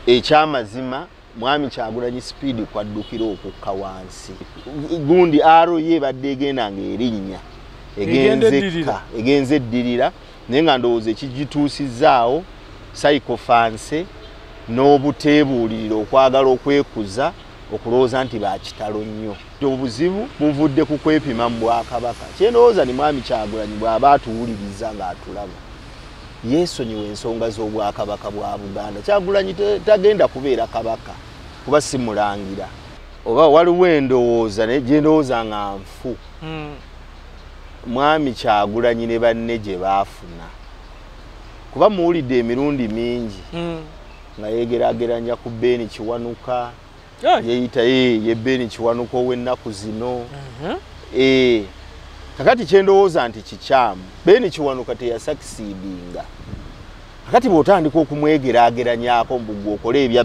ekyamazima mwami Kyagulanyi speed kwaddukira okukka wansi gundi aro ye badde egenda ng'erinnya egenze eddirira naye nga ndowooza ekigituusizaawo psychophancy n'obuteebuulirira okwagala okwekuza okulowooza nti bakitalo nnyo. Obuzibu buvudde ku kwepima mu Bwakabaka. Kyendowooza ni mwami Kyagulanyi bw'aba atuwuliriza ng'atulaba yeesonyiwa ensonga z'Obwakabaka bwa Buganda. Kyagulanyi tagenda kubeera kabaka kuba si mulangira. Oba waliwo endowooza naye gye ndowooza nga nfu. Mwami Kyagulanyi ne banne gye baafuna. Kuba muwulidde emirundi mingi nga yegeraageranya ku Beeni Kiwanuka. Yeeyita ye Beeni Kiwanuka ow'ennaku zino. Kakati kyendowooza nti kikyamu. Beeni Kiwanuka teyasakisiidinga. Kakati bw'otandika okumwegeraageranyako mbu okole ebya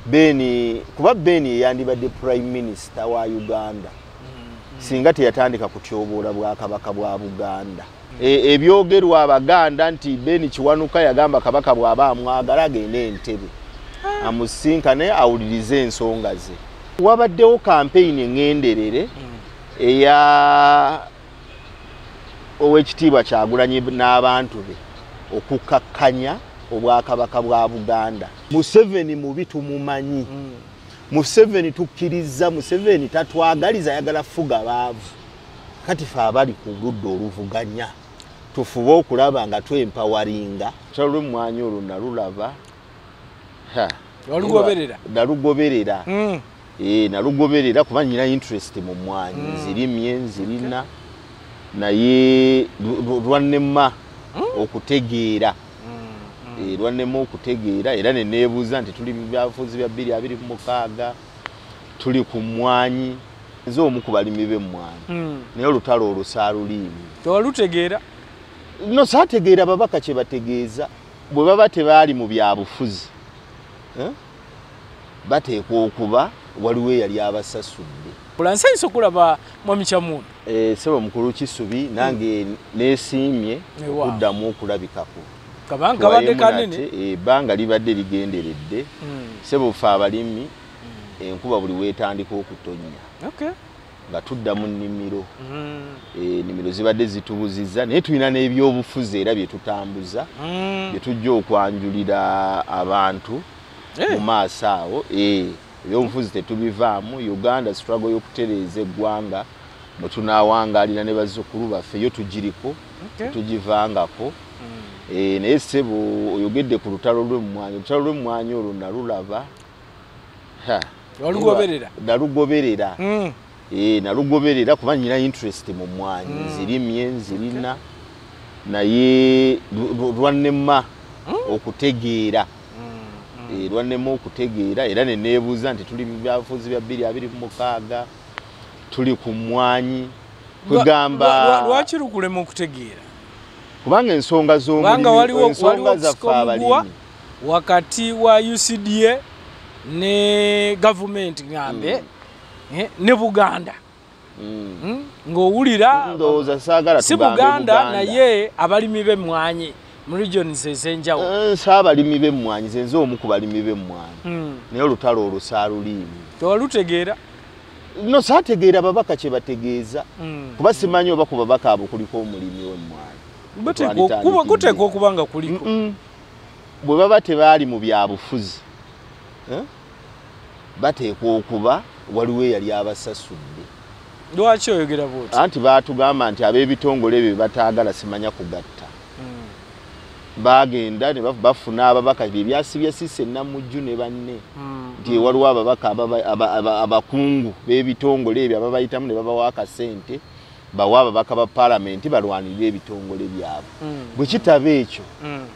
Beeni kuba Beeni yandibadde Prime Minister wa Uganda singa teyatandika kutyoboola Bwakabaka bwa Buganda. Ebyogerwa Abaganda nti Beeni Kiwanuka yagamba Kabaka bw'aba amwagala agende Entebbe amusinkane awulirize ensonga ze. Wabaddewo campaign engenderere eya Oweekitiibwa Kyagulanyi n'abantu be okukakkanya Obwakabaka bwa Buganda. Museveni mubi tumumanyi. Museveni tukkiriza, Museveni tatwagaliza, ayagala fuga baavu. Kati fe abali ku ludda oluvuganya tufube okulaba nga twempawaringa. Olutalo lw'emmwanyi olwo nalulaba. Nalugoberera. Nalugoberera kuba nnyina interest mu mmwanyi. Nzirimye, nzirina. Naye lwannema okutegeera. Lwannema okutegeera era ne neebuuza nti tuli mu byabufuzi bya 2026 tuli ku mmwanyi. Nze omu ku balimi b'emmwanyi. Naye olutalo olwo saaluliimu. Tewalutegeera? No, saategeera ababaka kye bategeeza. Bwe baba tebaali mu byabufuzi bateekwa okuba waliwo eyali abasasudde. Nsanyuse okulaba mwami Kyamundu. Ssebo mukulu Kisubi nange neesiimye okuddamu okulabikako. Kabanga badde kanene. Ebbanga libadde ligenderedde. Ssebo ffe abalimi enkuba buli weetandika okutonnya. Nga tudda mu nnimiro. Ennimiro zibadde zitubuzizza naye tulina n'ebyobufuzi era bye tutambuza bye tujja okwanjulira abantu mu maaso awo. Ebyobufuzi tetubivaamu. Uganda struggle y'okutereeza eggwanga mwe tunaawangaalira ne bazzukulu baffe yo tugiriko tugivangako. Naye ssebo oyogedde ku lutalo lw'emmwanyi. Olutalo lw'emmwanyi olwo nalulaba. Nalugoberera. Nalugoberera kuba nnyina interest mu mmwanyi. Nzirimye, nzirina. Naye lwannema okutegeera. Lwannema okutegeera era ne neebuuza nti tuli mu byabufuzi bya 2026 tuli ku mmwanyi. Kwegamba lwaki lukulema okutegeera? Kubanga ensonga z'omulimu ensonga zaffe abalimi wakati wa UCDA ne government ngambe ne Buganda. Ng'owulira ndowooza saagala si Buganda naye abalimi b'emmwanyi mu regions ez'enjawulo. Saabalimi b'emmwanyi nze omu ku balimi b'emmwanyi. Naye olutalo olwo saaluliimu. Tewalutegeera? No, saategeera ababaka kye bategeeza. Kuba simanyi oba ku babaka abo kuliko omulimi w'emmwanyi. Kuteekwa okuba nga kuliko. Bwe baba tebaali mu byabufuzi bateekwa okuba waliwo eyali abasasudde. Lwaki oyogera bw'oti? Anti baatugamba nti ab'ebitongole ebyo bataagala simanya kugatta. Bagenda ne bafuna ababaka byasibya Cissy Namujju ne banne. Nti waliwo ababaka abakungu b'ebitongole ebyo ababayitamu ne babawa akasente bawa ababaka ba Parliament balwanirira ebitongole byabwe. Bwe kitaba ekyo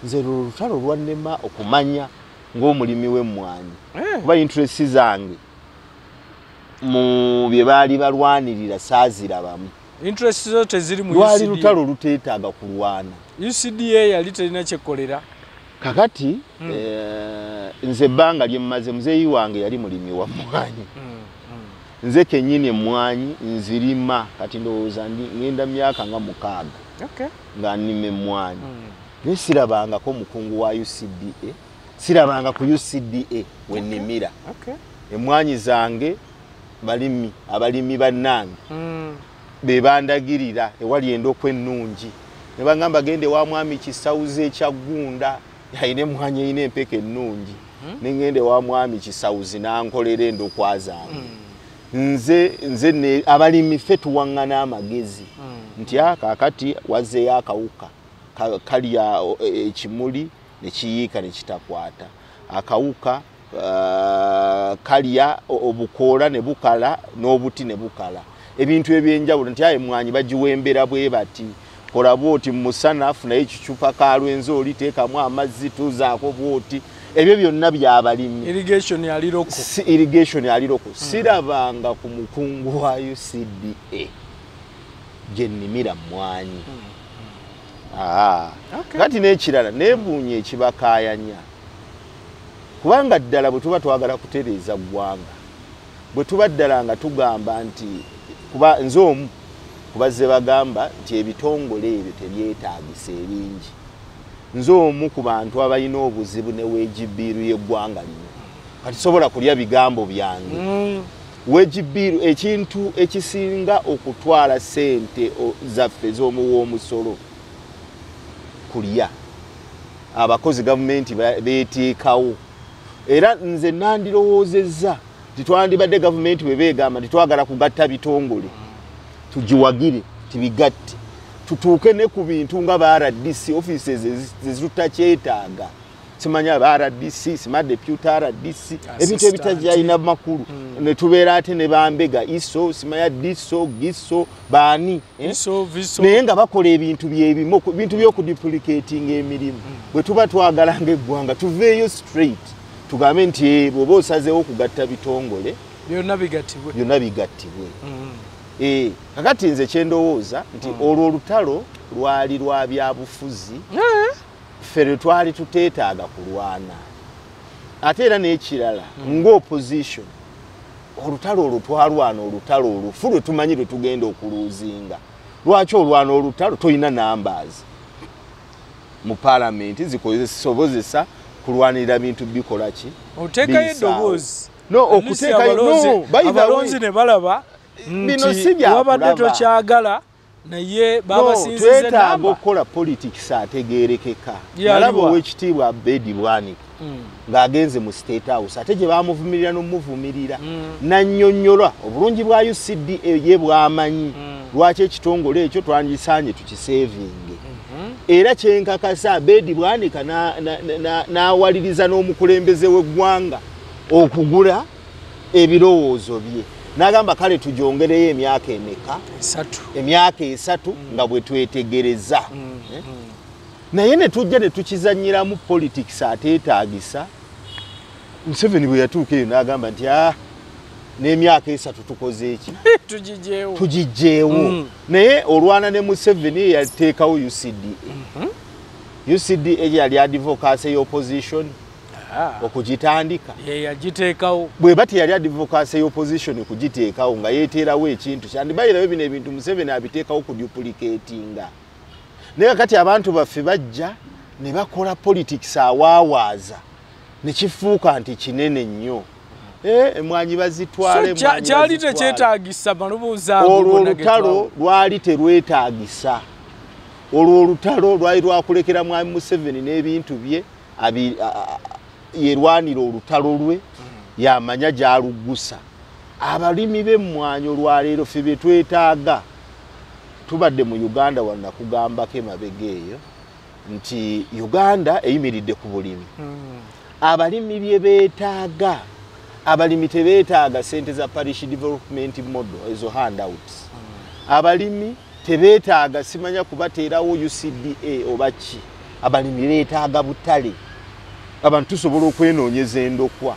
nze lutalo lwannema okumanya ng'omulimi w'emmwanyi. Kuba interest zange mu bye baali balwanirira saazirabamu. Interest zo teziri mu UCDA. Lwali lutalo luteetaaga kulwana. UCDA yali terina kyekolera. Kakati nze ebbanga lye mmaze muzeeyi wange yali mulimi wa mmwanyi. Nze kennyini emmwanyi nzirima kati ndowooza ngenda myaka nga 6 nga nnima emmwanyi. Naye sirabangako mukungu wa UCDA sirabanga ku UCDA wenimira. Emwanyi zange abalimi bannange bebandagirira ewali endokwe ennungi. Ne bangamba gende wa mwami Kisawuze ekyagunda yayine emwanyi eyina empeke ennungi. Ne ngende wa mwami Kisawuze nankolera endokwa zange. Nze abalimi ffe tuwaŋŋana amagezi nti kakati wazzeeyo akawuka kalya ekimuli ne kiyiika ne kitakwata. Akawuka kalya obukoola ne bukala n'obuti ne bukala. Ebintu ebyenjawulo nti emwanyi bagiwembera bwe bati. Kola bwoti musana funa ekicupa ka lwenzo oliteekamu amazzi tuzaako bwoti. Ebyo byonna by'abalimi. Irrigation aliroko. Sirabanga ku mukungu wa UCDA gye nnimira mwanyi. Kati n'ekirala neebuunya ekibakaayanya. Kubanga ddala bwe tuba twagala kutereeza ggwanga, bwe tuba ddala nga tugamba nti kuba nze omu kubazze bagamba nti ebitongole ebyo tebyetaagisa ebingi. Nze omu ku bantu abalina obuzibu ne weegibiiru y'eggwanga lino. Kati sobola kulya bigambo byange. Weegibiiru ekintu ekisinga okutwala ssente zaffe z'omuwoomusolo kulya. Abakozi gavumenti beeteekawo. Era nze nandirowoozezza titwandibadde gavumenti bwe beegamba titwagala kugatta bitongole. Tugiwagire tibigatte. Tutuuke ne ku bintu nga ba RDC offices zezitakyetaaga. Simanya ba RDC, sima deputy RDC, ebintu ebitajyalina makulu. Ne tubeera ate ne bambega iso, simanya diso, giso, baani. Viso. Naye nga bakola ebintu byebimu, bintu by'okuduplicating emirimu. Bwe tuba twagala ng'eggwanga tuveeyo straight. Tugambe nti bw'oba osazeewo okugatta bitongole byonna bigattibwe. Kakati nze kyendowooza nti olwo olutalo lwali lwa byabufuzi ffe twali tuteetaaga kulwana. Ate era n'ekirala ng'opposition olutalo olwo twalwana olutalo olufu lwe tumanyi lwe tugenda okuluuzinga. Lwaki olwana olutalo tolina numbers mu parliament zisobozesa kulwanirira bintu bikola ki? Oteekayo eddoboozi. Okuteekayo abalonzi ne balaba nti wabadde tokyagala naye babasinzize twetaaga okukola politics ategeerekeka. Nalaba ow'ekitiibwa Abedi Bwanika ng'agenze mu State House ate gye bamuvumirira n'omuvumirira nannyonnyola obulungi bwa UCDA ye bwamanyi lwaki ekitongole ekyo twandisaanye tukiseevinge. Era kyenkakasa Abedi Bwanika n'awaliriza n'omukulembeze w'eggwanga okugula ebirowoozo bye. Nagamba kale tujongereyo emyaka emeka? 3. Emyaka 3 nga bwe twetegereza. Naye ne tujja ne tukizannyiramu politics ateetaagisa. Museveni bwe yatuuka eyo n'agamba nti n'emyaka 3 tukoze eki? Tugiggyeewo. Naye olwana ne Museveni yateekawo UCDA. UCDA yali advocacy opposition. Okugitandika yagiteekawo bwe bati yali advocacy opposition kugiteekawo nga yeeterawo ekintu kyandibayirawo bino ebintu Museveni abiteekawo kuduplicatinga. Naye kati abantu baffe bajja ne bakola politics awaawaza ne kifuuka nti kinene nnyo. Emwanyi bazitwale kyali tekyetaagisa maloboozi ago. Olwo olutalo lwali terwetaagisa. Olwo olutalo lwali lwakulekera mwami Museveni n'ebintu bye yerwanira olutalo lwe yamanya gyaluggusa. Abalimi b'emmwanyi olwaleero ffe bye twetaaga tubadde mu Uganda wonna kugambako emabega eyo nti Uganda eyimiridde ku bulimi. Abalimi bye beetaaga, abalimi tebeetaaga sente za parish development model ezo handouts. Abalimi tebeetaaga simanya kubateerawo UCDA oba ki. Abalimi beetaaga butale. Abantu tusobola okwenoonyeza endokwa.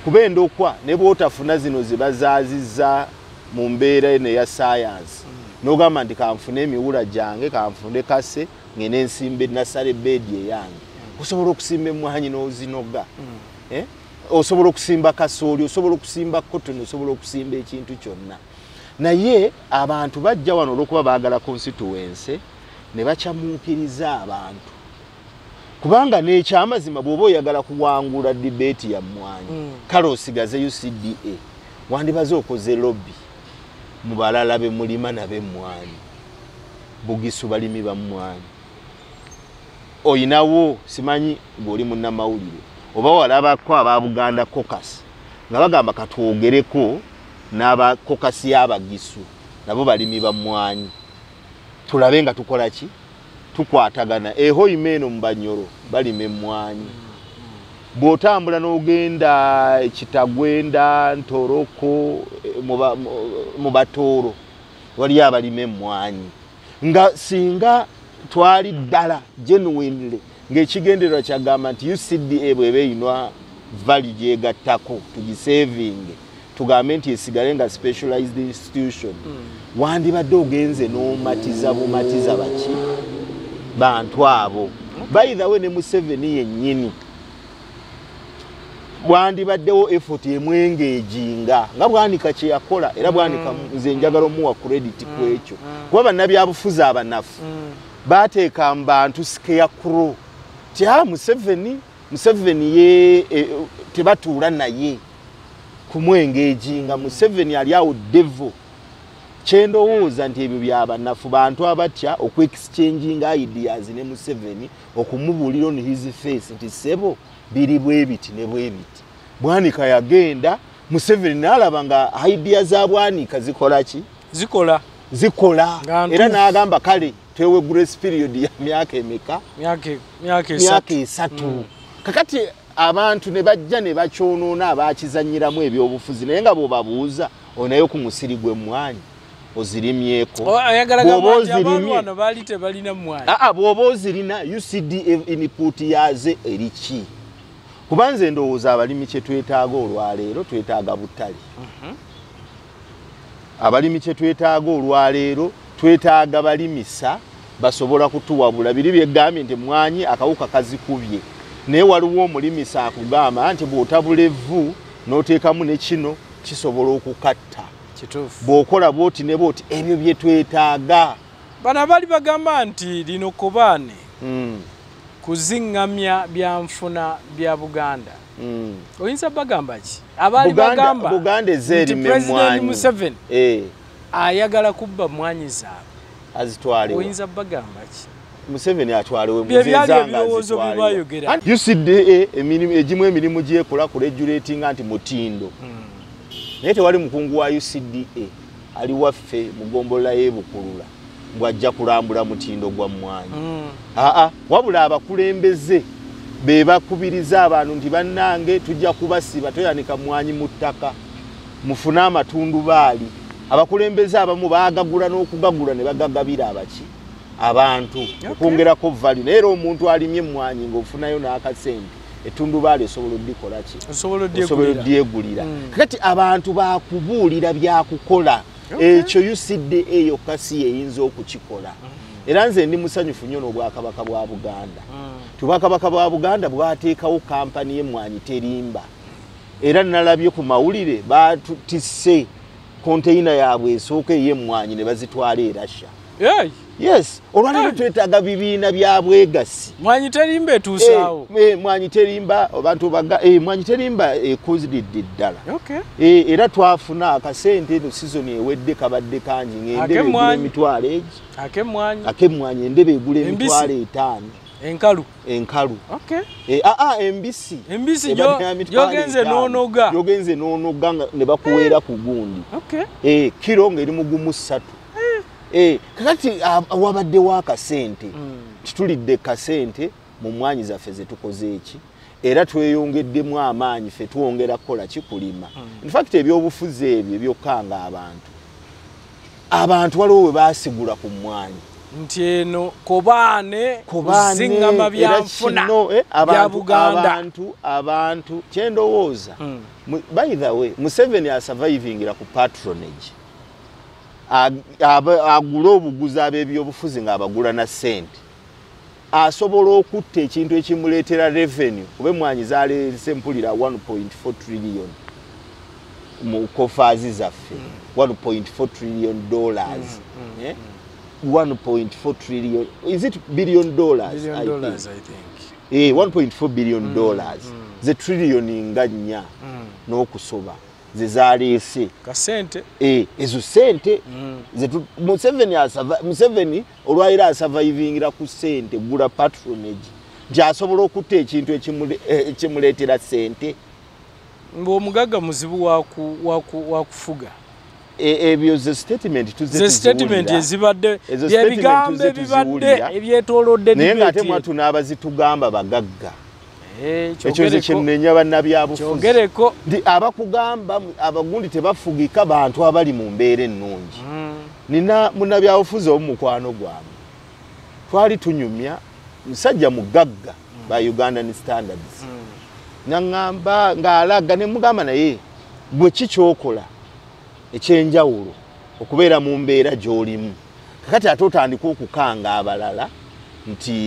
Kuba endokwa ne bw'otafuna zino ze bazaazizza mu mbeera eno eya science. N'ogamba nti kanfune emiwula gyange, kanfune kase, ngene nsimbe nasale bedi eyange. Osobola okusimba emmwanyi n'ozinoga. Osobola okusimba kasooli, osobola okusimba cotton, osobola okusimba ekintu kyonna. Naye abantu bajja wano olw'okuba baagala constituency ne bakyamuukiriza abantu. kubanga n'ekyamazima bw'oba oyagala kuwangula debate ya mmwanyi kale osigaze UCDA wandibaze okoze lobby mu balala be mulima nabe mmwanyi Bugisu balimi ba mmwanyi oyinawo simanyi ng'oli munnamawulire oba walabako aba Buganda caucus nga bagamba katwogereko n'aba caucus y'Abagisu nabo balimi ba mmwanyi tulabe nga tukola ki tukwatagana eho imeno mu Banyoro balime mmwanyi bw'otambula n'ogenda Kitagwenda Ntoroko mu Batooro wali abalime mmwanyi nga singa twali ddala genuinely ng'ekigendererwa kyagamba nti UCDA bw'eba eyinwa value gyegattako tugisavinge tugambe nti esigale nga specialized institution wandibadde ogenze n'omatiza bumatiza baki bantu abo by the way ne Museveni yennyini wandibaddewo effort emwengejinga nga bwanika kye yakola era bwanika nze njagala omuwa credit kwekyo kuba bannabyabufuzi abanafu bateeka mu bantu scarecrow tya Museveni ye tebatuula naye kumwengejinga Museveni ali awo devil kyendowooza nti ebyo byabanafu bantu abatya okweexchanging ideas ne Museveni okumubuulira on his face nti sebo biri bwebiti ne bwebiti Bwanika yagenda Museveni n'alaba nga ideas za Bwanika zikola ki zikola era n'agamba kale twewe grace period ya myaka emeka myaka 3 kakati abantu ne bajja ne bakyonoona abakizanyiramu ebyobufuzi naye nga bobabuuza onayo ku musiri gwe mmwanyi ozirimyeko bw'oba ozirina UCDA input yaze eriki kubanze ndowooza abalimi kye twetaaga olwaleero twetaaga butale abalimi kye twetaaga olwaleero twetaaga balimisa basobola kutuwabula biri byegambye nti mmwanyi akawuka kazikubye naye waliwo omulimisa akugamba nti bw'otabula evvu n'oteekamu ne kino kisobola okukatta bw'okola bw'oti ne bw'oti ebyo bye twetaaga bano bali bagamba nti lino Kobaane kuzingamya byanfuna bya Buganda oyinza bagamba ki abali bagamba Buganda ezerime mmwanyi Museveni ayagala kubba mmwanyi zaabwe azitwale oyinza bagamba ki Museveni atwalewe muzenzanga UCDA egimu emirimu gyekola ku regulating anti mutindo naye tewali mukungu wa UCDA ali waffe mugombola y'ebukulula bwajja kulambula mutindo gwa mmwanyi wabula abakulembeze be bakubiriza abantu nti bannange tujja kubasiba toyanika mmwanyi mu ttaka mufune amatundubaali abakulembeze abamu baagagula n'okugagula ne bagagabira abaki abantu okwongerako value naye era omuntu alimye mmwanyi ng'ofunayo n'akasente etundubaali osobola oddikola ki osobola oddyegulira kakati abantu bakubuulira byakukola ekyo UCDA yokka si yeyinza okukikola era nze ndi musanyufu nnyo n'obwakabaka bwa Buganda obwakabaka bwa Buganda bwateekawo kampani y'emmwanyi terimba era nalabye ku mawulire batutisse konteyina yaabwe esooka ey'emmwanyi ne bazitwala e Russia. Yes, olwaleero twetaaga bibiina bya bwegasi. Mmwanyi terimba etuusaawo. Mmwanyi terimba abantu baga mmwanyi terimba ekuzidde ddala. Era twafuna akasente eno season ewedde kabadde kangi ng'endebe egula emitwalo egi. Akemmwanyi endebe egula emitwalo 5. Enkalu. Embisi yogenze n'onoga. Yogenze n'onoga ne bakuweera ku gundi. Kiro ng'eri mugumu 3. Kakati wabaddewo akasente tutulidde kasente mu mmwanyi zaffe ze tukoze eki era tweyongeddemu amaanyi ffe twongera kukola kikulima in fact ebyobufuzi ebyo ebyokkanga abantu waliwo we baasigula ku mmwanyi nti eno Kobaane kuzingama byanfuna bya Buganda abantu kyendowooza by the way Museveni asurvivingira ku patronage agula obuguzi ab'ebyobufuzi ng'abagula na ssente asobola okutta ekintu ekimuleetera revenue kuba emmwanyi zaleese mpulira 1.4 trillion mu kofaazi zaffe 1.4 trillion dollars 1.4 trillion is it billion dollars I think 1.4 billion dollars ze trillion nga nnya n'okusoba ze zaleese kasente ezo sente Museveni olwayira asurvivingira ku sente gula patronage njasobola okutta ekintu ekimuleetera sente ng'omugagga muzibu wakufuga ebyo ze statement ezibadde ebigambo ebibadde ebyetoolodde naye ng'ate mwatu n'abazitugamba bagagga ekyo ze kyenenya bannabyabufuzi kyogereko ndi abakugamba abagundi tebafugika bantu abali mu mbeera ennungi nina munnabyabufuzi omukwano gwange twali tunyumya musajja mugagga ba Ugandan Standards nangamba ng'alaga ne mugamba naye gwe kikyokola ekyenjawulo okubeera mu mbeera gy'olimu kakati ate otandika okukanga abalala nti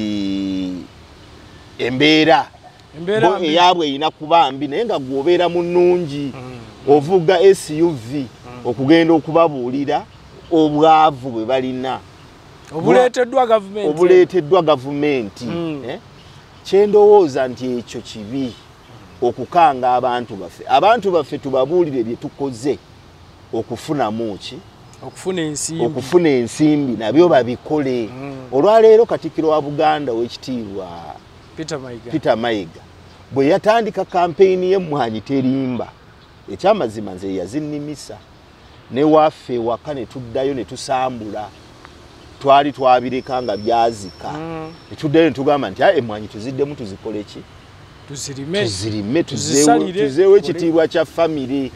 embeera eyabwe erina kuba mbi naye nga gwobeera mu nnungi ovuga SUV okugenda okubabuulira obwavu bwe balina obuleeteddwa gavumenti kyendowooza nti ekyo kibi okukanga abantu baffe tubabuulire bye tukoze okufunamu ki okufuna ensimbi nabyo babikole olwaleero Katikkiro wa Buganda w'ekitiibwa Peter Mayiga bwe yatandika kampeyini y'emmwanyi terimba ekyamazima nze yazinnimisa ne waffe waka ne tuddayo ne tusambula twali twabireka nga byazika ne tuddayo ne tugamba nti emmwanyi tuziddemu tuzikole ki tuzirime tuzeewo ekitiibwa kya famire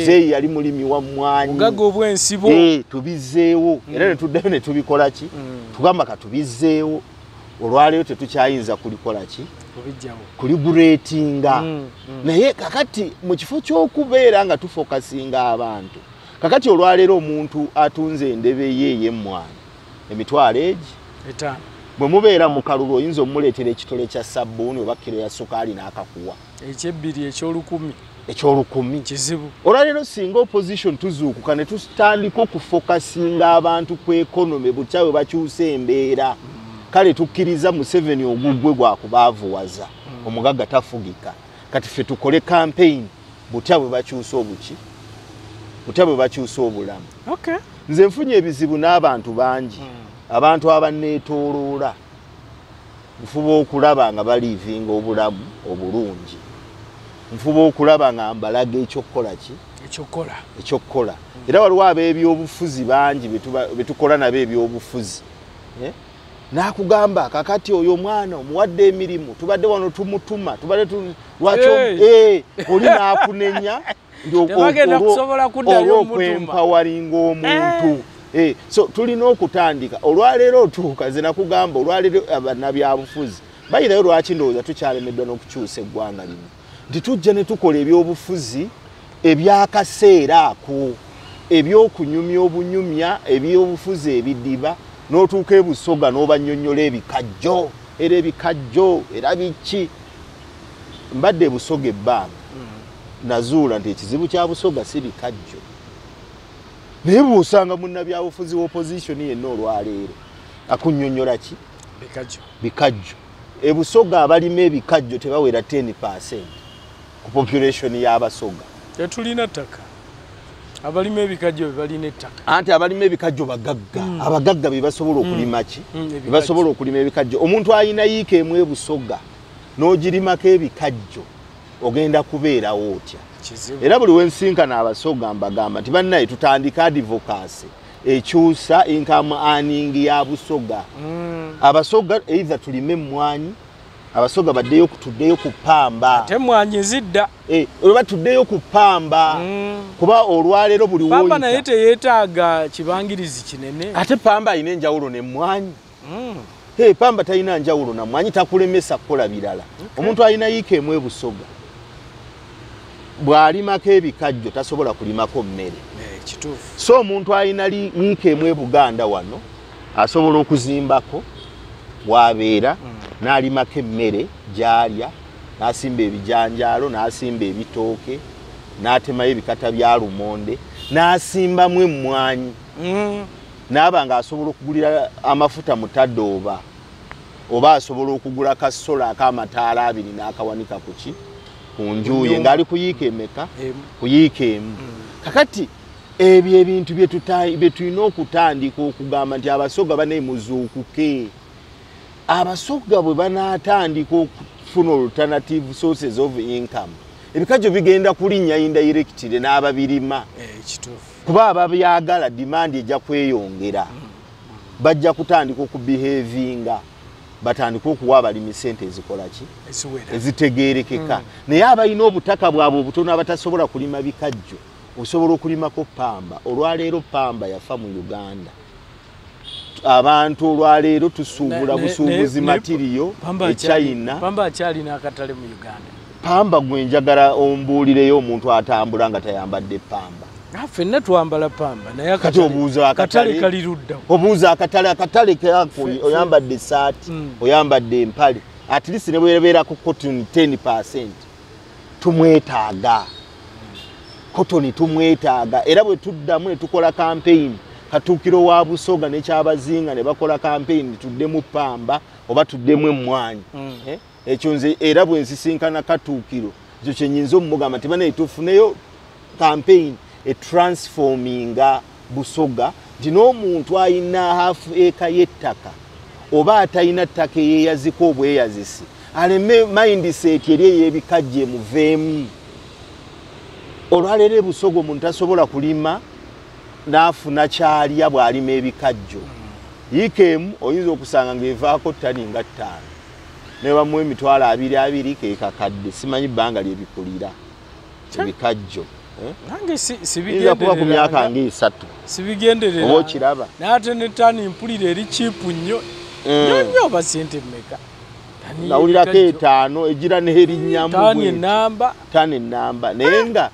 zeeyi yali mulimi wa mmwanyi tubizeewo era ne tuddayo ne tubikola ki tugamba katubizeewo olwaleero tetukyayinza kulikola ki kuligureetinga naye kakati mu kifo ky'okubeera nga tufokasinga abantu kakati olwaleero omuntu atunze endebe ye ey'emmwanyi emitwalo egi bwe mubeera mu kalulu oyinza omuleetera ekitole kya sabbuuni oba kiro ya sukaali n'akakuwa ekyolukumi kizibu olwaleero singa opposition tuzuukuka ne tutandika okufokasinga abantu ku economy butya bwe bakyusa embeera kale tukkiriza Museveni ogugwe gwakubaavuwaza omugagga tafugika kati ffe tukole campaign butya bwe bakyusa obuki butya bwe bakyusa obulamu nze nfunye ebizibu n'abantu bangi abantu abanneetooloola nfuba okulaba nga baliivinga obulamu obulungi nfuba okulaba nga mbalaga ekyokukola era waliwo ab'ebyobufuzi bangi betukola nabo ebyobufuzi nakugamba kakati oyo mwana omuwadde emirimu tubadde wano tumutuma tubadde lwaki oli nakunenya olw'okwempawalinga omuntu so tulina okutandika olwaleero otuuka ze nakugamba olwaleero abannabyabufuzi bayirayo lwaki ndowooza tukyalemeddwa n'okukyusa eggwanga lino nti tujja ne tukola ebyobufuzi ebyakaseera ako ebyokunyumya obunyumya ebyobufuzi ebidiba n'otuuka ebusoga n'obannyonnyola ebikajjo era biki mbadde ebusoga ebbanga nazuula nti ekizibu kya busoga si bikajjo naye bw'osanga munnabyabufuzi w'opposition yenna olwaleero akunnyonnyola ki bikajjo ebusoga abalima ebikajjo tebawera 10% ku population y'abasoga tetulina ttaka abalima ebikajjo balina ettaka anti abalima ebikajjo bagagga abagagga be basobola okulima ki be basobola okulima ebikajjo omuntu ayina yiika emu ebusoga n'ogirimako ebikajjo ogenda kubeerawo otya era buli wensinkana abasoga mbagamba nti bannaye tutandika advocacy ekyusa income earning ya busoga abasoga either tulime emmwanyi abasoga baddeyo tuddeyo ku ppamba ate emmwanyi zidda olwa tuddeyo ku ppamba kuba olwaleero buli woyita pamba naye teyeetaaga kibangirizi kinene ate pamba ayina enjawulo n'emmwanyi pamba talina njawulo na mmwanyi takulemesa kukola birala omuntu alina yiika emu ebusoga bw'alimako ebikajjo tasobola kulimako mmere so omuntu alina yiika emu ebuganda wano asobola okuzimbako bw'abeera n'alimako emmere gy'alya n'asimba ebijanjaalo n'asimba ebitooke n'atemayo ebikata bya lumonde n'asimbamu emmwanyi n'aba ng'asobola okugulira amafuta mu Tadooba oba asobola okugula kasola akamataala abiri n'akawanika kuki ku njuye ng'ali kuyiika emeka kuyiika emu kakati ebyo ebintu bye tulina okutandika okugamba nti abasoga baneemuzuukuke abasoga bwe banaatandika okufuna alternative sources of income ebikajjo bigenda kulinnya indirectly n'ababirima kuba ababyagala demand ejja kweyongera bajja kutandika okubehavinga batandika okuwa abalimi sente ezikola ki ezitegeerekeka naye abalina obutaka bwabwe obutono abatasobola kulima bikajjo osobola okulimako pamba olwaleero pamba yafa mu Uganda abantu olwaleero tusuubula busuubuzi matiriyo eChina pamba akyalina akatale mu Uganda pamba gwe njagala ombuulireyo omuntu atambula nga tayambadde pamba ffenna twambala pamba naye kati obuuza akatale kalirudda obuuza akatale kako oyambadde saati oyambadde empale at least ne bwebeerako cotton 10% tumwetaaga cotton tumwetaaga era bwe tuddamu ne tukola campaign Katuukiro wa Busoga n'ekyabazinga ne bakola campaign tuddemu pamba oba tuddemu emmwanyi ekyo nze era bwe nsisinkana Katuukiro ekyo kyenyinza omugamba nti bane tufuneyo campaign transforminga Busoga nti n'omuntu ayina half acre y'ettaka oba atayina ttaka eyeyaziko obweyazisi aleme mindset eri ey'ebikajje muveemu olwaleero Busoga omuntu tasobola kulima n'afuna kyalya bw'alima ebikajjo yiikeemu oyinza okusanga ng'evaako ttani nga 5 ne bamuwa emitwalo 20 ke kakadde simanyi bbanga lyebikulira ebikajjo nange sibigenderera ku myaka nga 3 sibigenderera oba okiraba n'ate ne ttani mpulira eri chipu nnyo nnyo oba sente mmeka nawulirako 5 egira n'erinnyamu ttani ennamba naye nga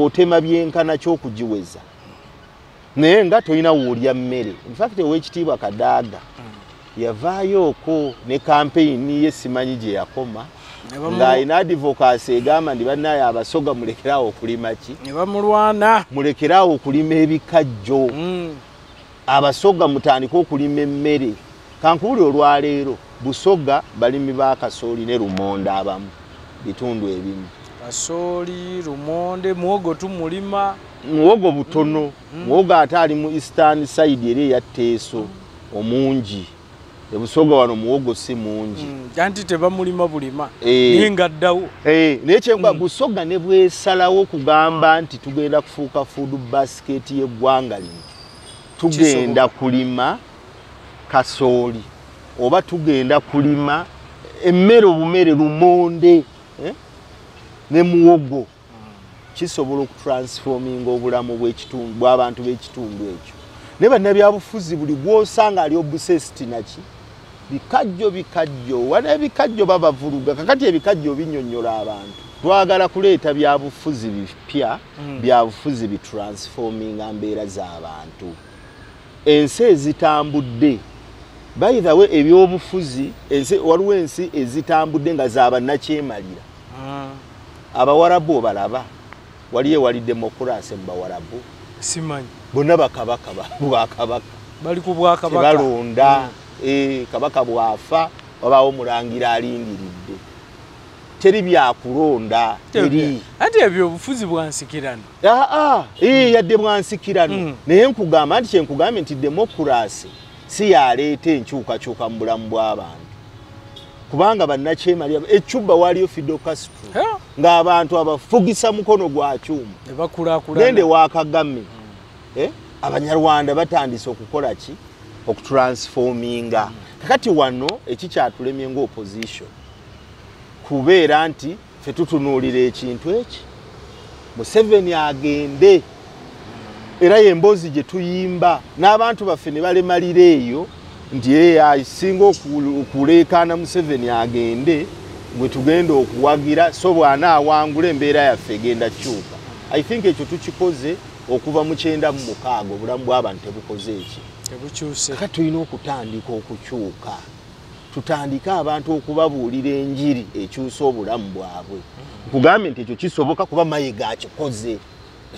otema byenkana ky'okugiweza naye nga tolina woolya mmere infact ow'ekitiibwa Kadaaga yavaayooko ne campaign ye simanyi gye yakoma ng'alina advocacy egamba ndi bannaye Abasoga mulekerawo okulima ki ne bamulwana mulekerawo okulima ebikajjo Abasoga mutandika okulima emmere kankubuli olwaleero Busoga balimi ba kasooli ne lumonde abamu bitundu ebimu kasooli lumonde muwogo tumulima muwogo butono muwogo ate ali mu eastern side eri eya Teeso omungi Busoga wano muwogo si mungi anti tebamulima bulima ninga ddawo naye kyengwa Busoga ne bwesalawo kugamba nti tugenda kufuuka food basket y'eggwanga lino tugenda kulima kasooli oba tugenda kulima emmere obumere lumonde ne muwogo kisobola okutransforminga obulamu bw'ekitundu bw'abantu b'ekitundu ekyo ne bannabyabufuzi buli gw'osanga ali obsessed naki bikajjo wana ebikajjo babavuluga kakati ebikajjo binnyonnyola abantu twagala kuleeta byabufuzi bipya byabufuzi bitransforminga mbeera z'abantu ensi ezitambudde by the way ebyobufuzi waliwo ensi ezitambudde nga z'abannakyemalira Abawarabu obalaba waliyo wali demokrasi mu Bawarabu simanyi bonna bakabaka bwakabaka bali ku bwakabaka balonda kabaka bwafa wabaawo mulangira alindiridde teri byakulonda eri ate ebyo obufuzi bwansikirano yadde bwansikirano naye nkugamba nti kyenkugambye nti demokrasi si yaleeta enkyukakyuka mu bulamu bw'abantu kubanga bannakyemalira ecuba waliyo Fidel Castro ng'abantu abafugisa mukono gwa kyuma gende wa Kagame Abanyarwanda batandise okukola ki okutransforminga kakati wano ekikyatulemye ng'opposition kubeera nti ffe tutunuulira ekintu eki Museveni agende era y'emboozi gye tuyimba n'abantu baffe ne balemalira eyo nti asinga okuleekaana Museveni agende mwe tugenda okuwagira so bw'anaawangula embeera yaffe egenda kyuka I think ekyo tukikoze okuva mu 96 obulamu bw'abantu tebukoze eki tebukyuse kati tulina okutandika okukyuka tutandika abantu okubabuulira enjiri ekyusa obulamu bwabwe nkugambye nti ekyo kisoboka kuba Mayiga akikoze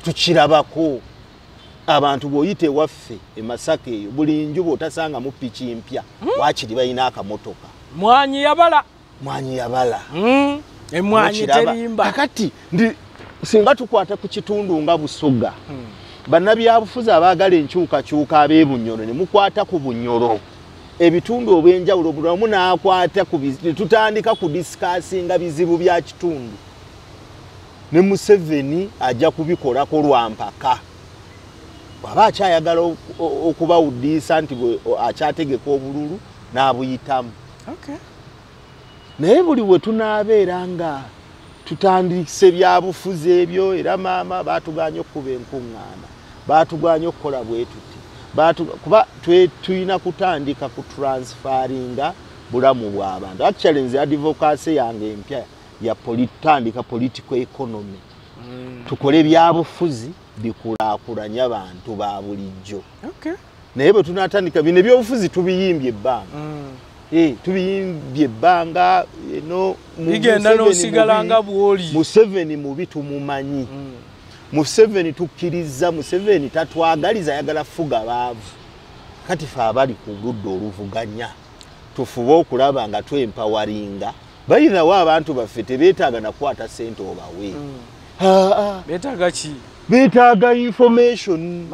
tukirabako abantu bw'oyite waffe e Masaka eyo buli njuba otasanga mu piki mpya wakiri balina akamotoka Mwanyi yabala. Emwanyi terimba. Kakati ndi singa tukwata ku kitundu nga Busoga. Bannabyabufuzi abaagala enkyukakyuka ab'Ebunyoro ne mukwata ku Bunyoro. Ebitundu obwenjawulo bulamu n'akwata ku tutandika ku discussinga bizibu bya kitundu. Ne Museveni ajja kubikolako lwampaka. Bw'aba akyayagala okubawuddisa nti akyategeka obululu n'abuyitamu. Okay. Naye buli we tunaabeera nga tutandise byabufuzi ebyo era maama baatuganya okuba enkuŋŋaana, baatuganya okukola bwe tuti, kuba tulina kutandika kutransfaringa bulamu bw'abantu. Actually nze advocacy yange empya ya tandika political economy. Tukole byabufuzi bikulaakulanya abantu ba bulijjo. Okay. Naye bwe tunatandika bino ebyobufuzi tubiyimbye ebbanga. Tubiyimbye ebbanga bigenda n'osigala nga bw'oli. Museveni mubi tumumanyi. Museveni tukkiriza, Museveni tatwagaliza, ayagala fuga baavu. Kati fe abali ku ludda oluvuganya tufuba okulaba nga twempawaringa. Bayinawo abantu baffe tebeetaaga na kukwata ssente obawe. Beetaaga ki? Beetaaga information.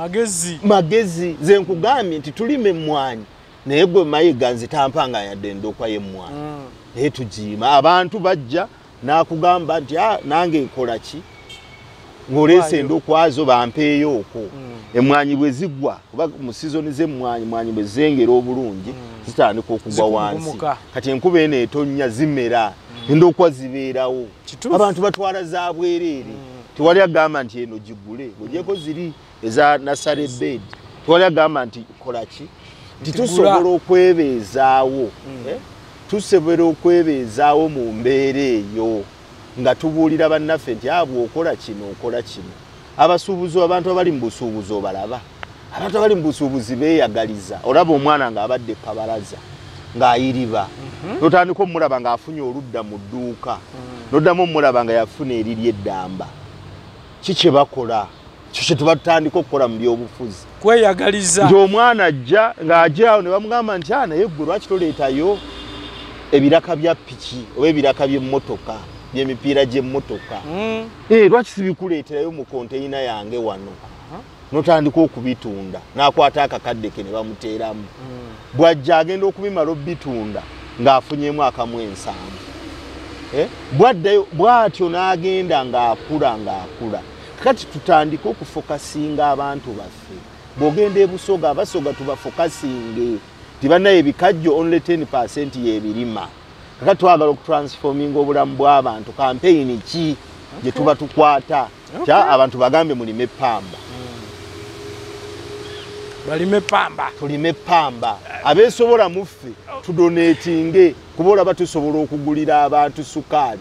Magezi. Ze nkugambye nti tulime emmwanyi. Naye gwe mayiga nze tampanga yadde endokwa y'emmwanyi. Naye tugiima. Abantu bajja n'akugamba nti nange nkola ki? Ng'oleese endokwazo bampeeyo okwo. Emmwanyi bwe zigwa, kuba mu sizoni z'emmwanyi bwe zengera obulungi, zitandika okugwa wansi. Kati enkuba eno etonnya zimera, endokwa zibeerawo. Abantu batwala za bwereere. Tewali agamba nti eno gigule. Ogyeko ziri eza nursery bed. Tewali agamba nti kola ki? Tusobola okwebeezaawo. Tusobola okwebeezaawo mu mbeera eyo nga tubuulira bannaffe nti bw'okola kino okola kino. Abasuubuzi, abantu abali mu busuubuzi obalaba. Abantu abali mu busuubuzi beeyagaliza. Olaba omwana ng'abadde kabalaza ng'ayiriba. Notandika omulaba ng'afunye oludda mu dduuka. Noddamu omulaba nga yafuna erirya eddamba. Kiki bakola? Kiki tuba tutandika okukola mu byobufuzi? Kweyagaliza. Nti omwana ajja ng'ajja awo ne bamugamba nti naye ggwe lwaki toleetayo ebiraka bya piki oba ebiraka by'emmotoka by'emipiira gy'emmotoka? Lwaki sibikuleeterayo mu konteyina yange wano? Notandika okubitunda. N'akwata akakadde ke ne bamuteeramu. Bw'ajja agenda okubimala obitunda ng'afunyemu akamu ensanvu. Bw'addayo bw'atyo n'agenda ng'akula. Kati tutandika okufokasinga abantu baffe. Bw'ogenda e Busoga, Abasoga tubafokasinge. Tibanaye ebikajjo only 10% y'ebirima. Kakati twagala okutransforminga obulamu bw'abantu. Campaign ki gye tuba tukwata? Abantu bagambe mulime pamba. Balime pamba. Tulime pamba. Abeesobola muffe tudonatinge kuba olaba tusobola okugulira abantu sukaali.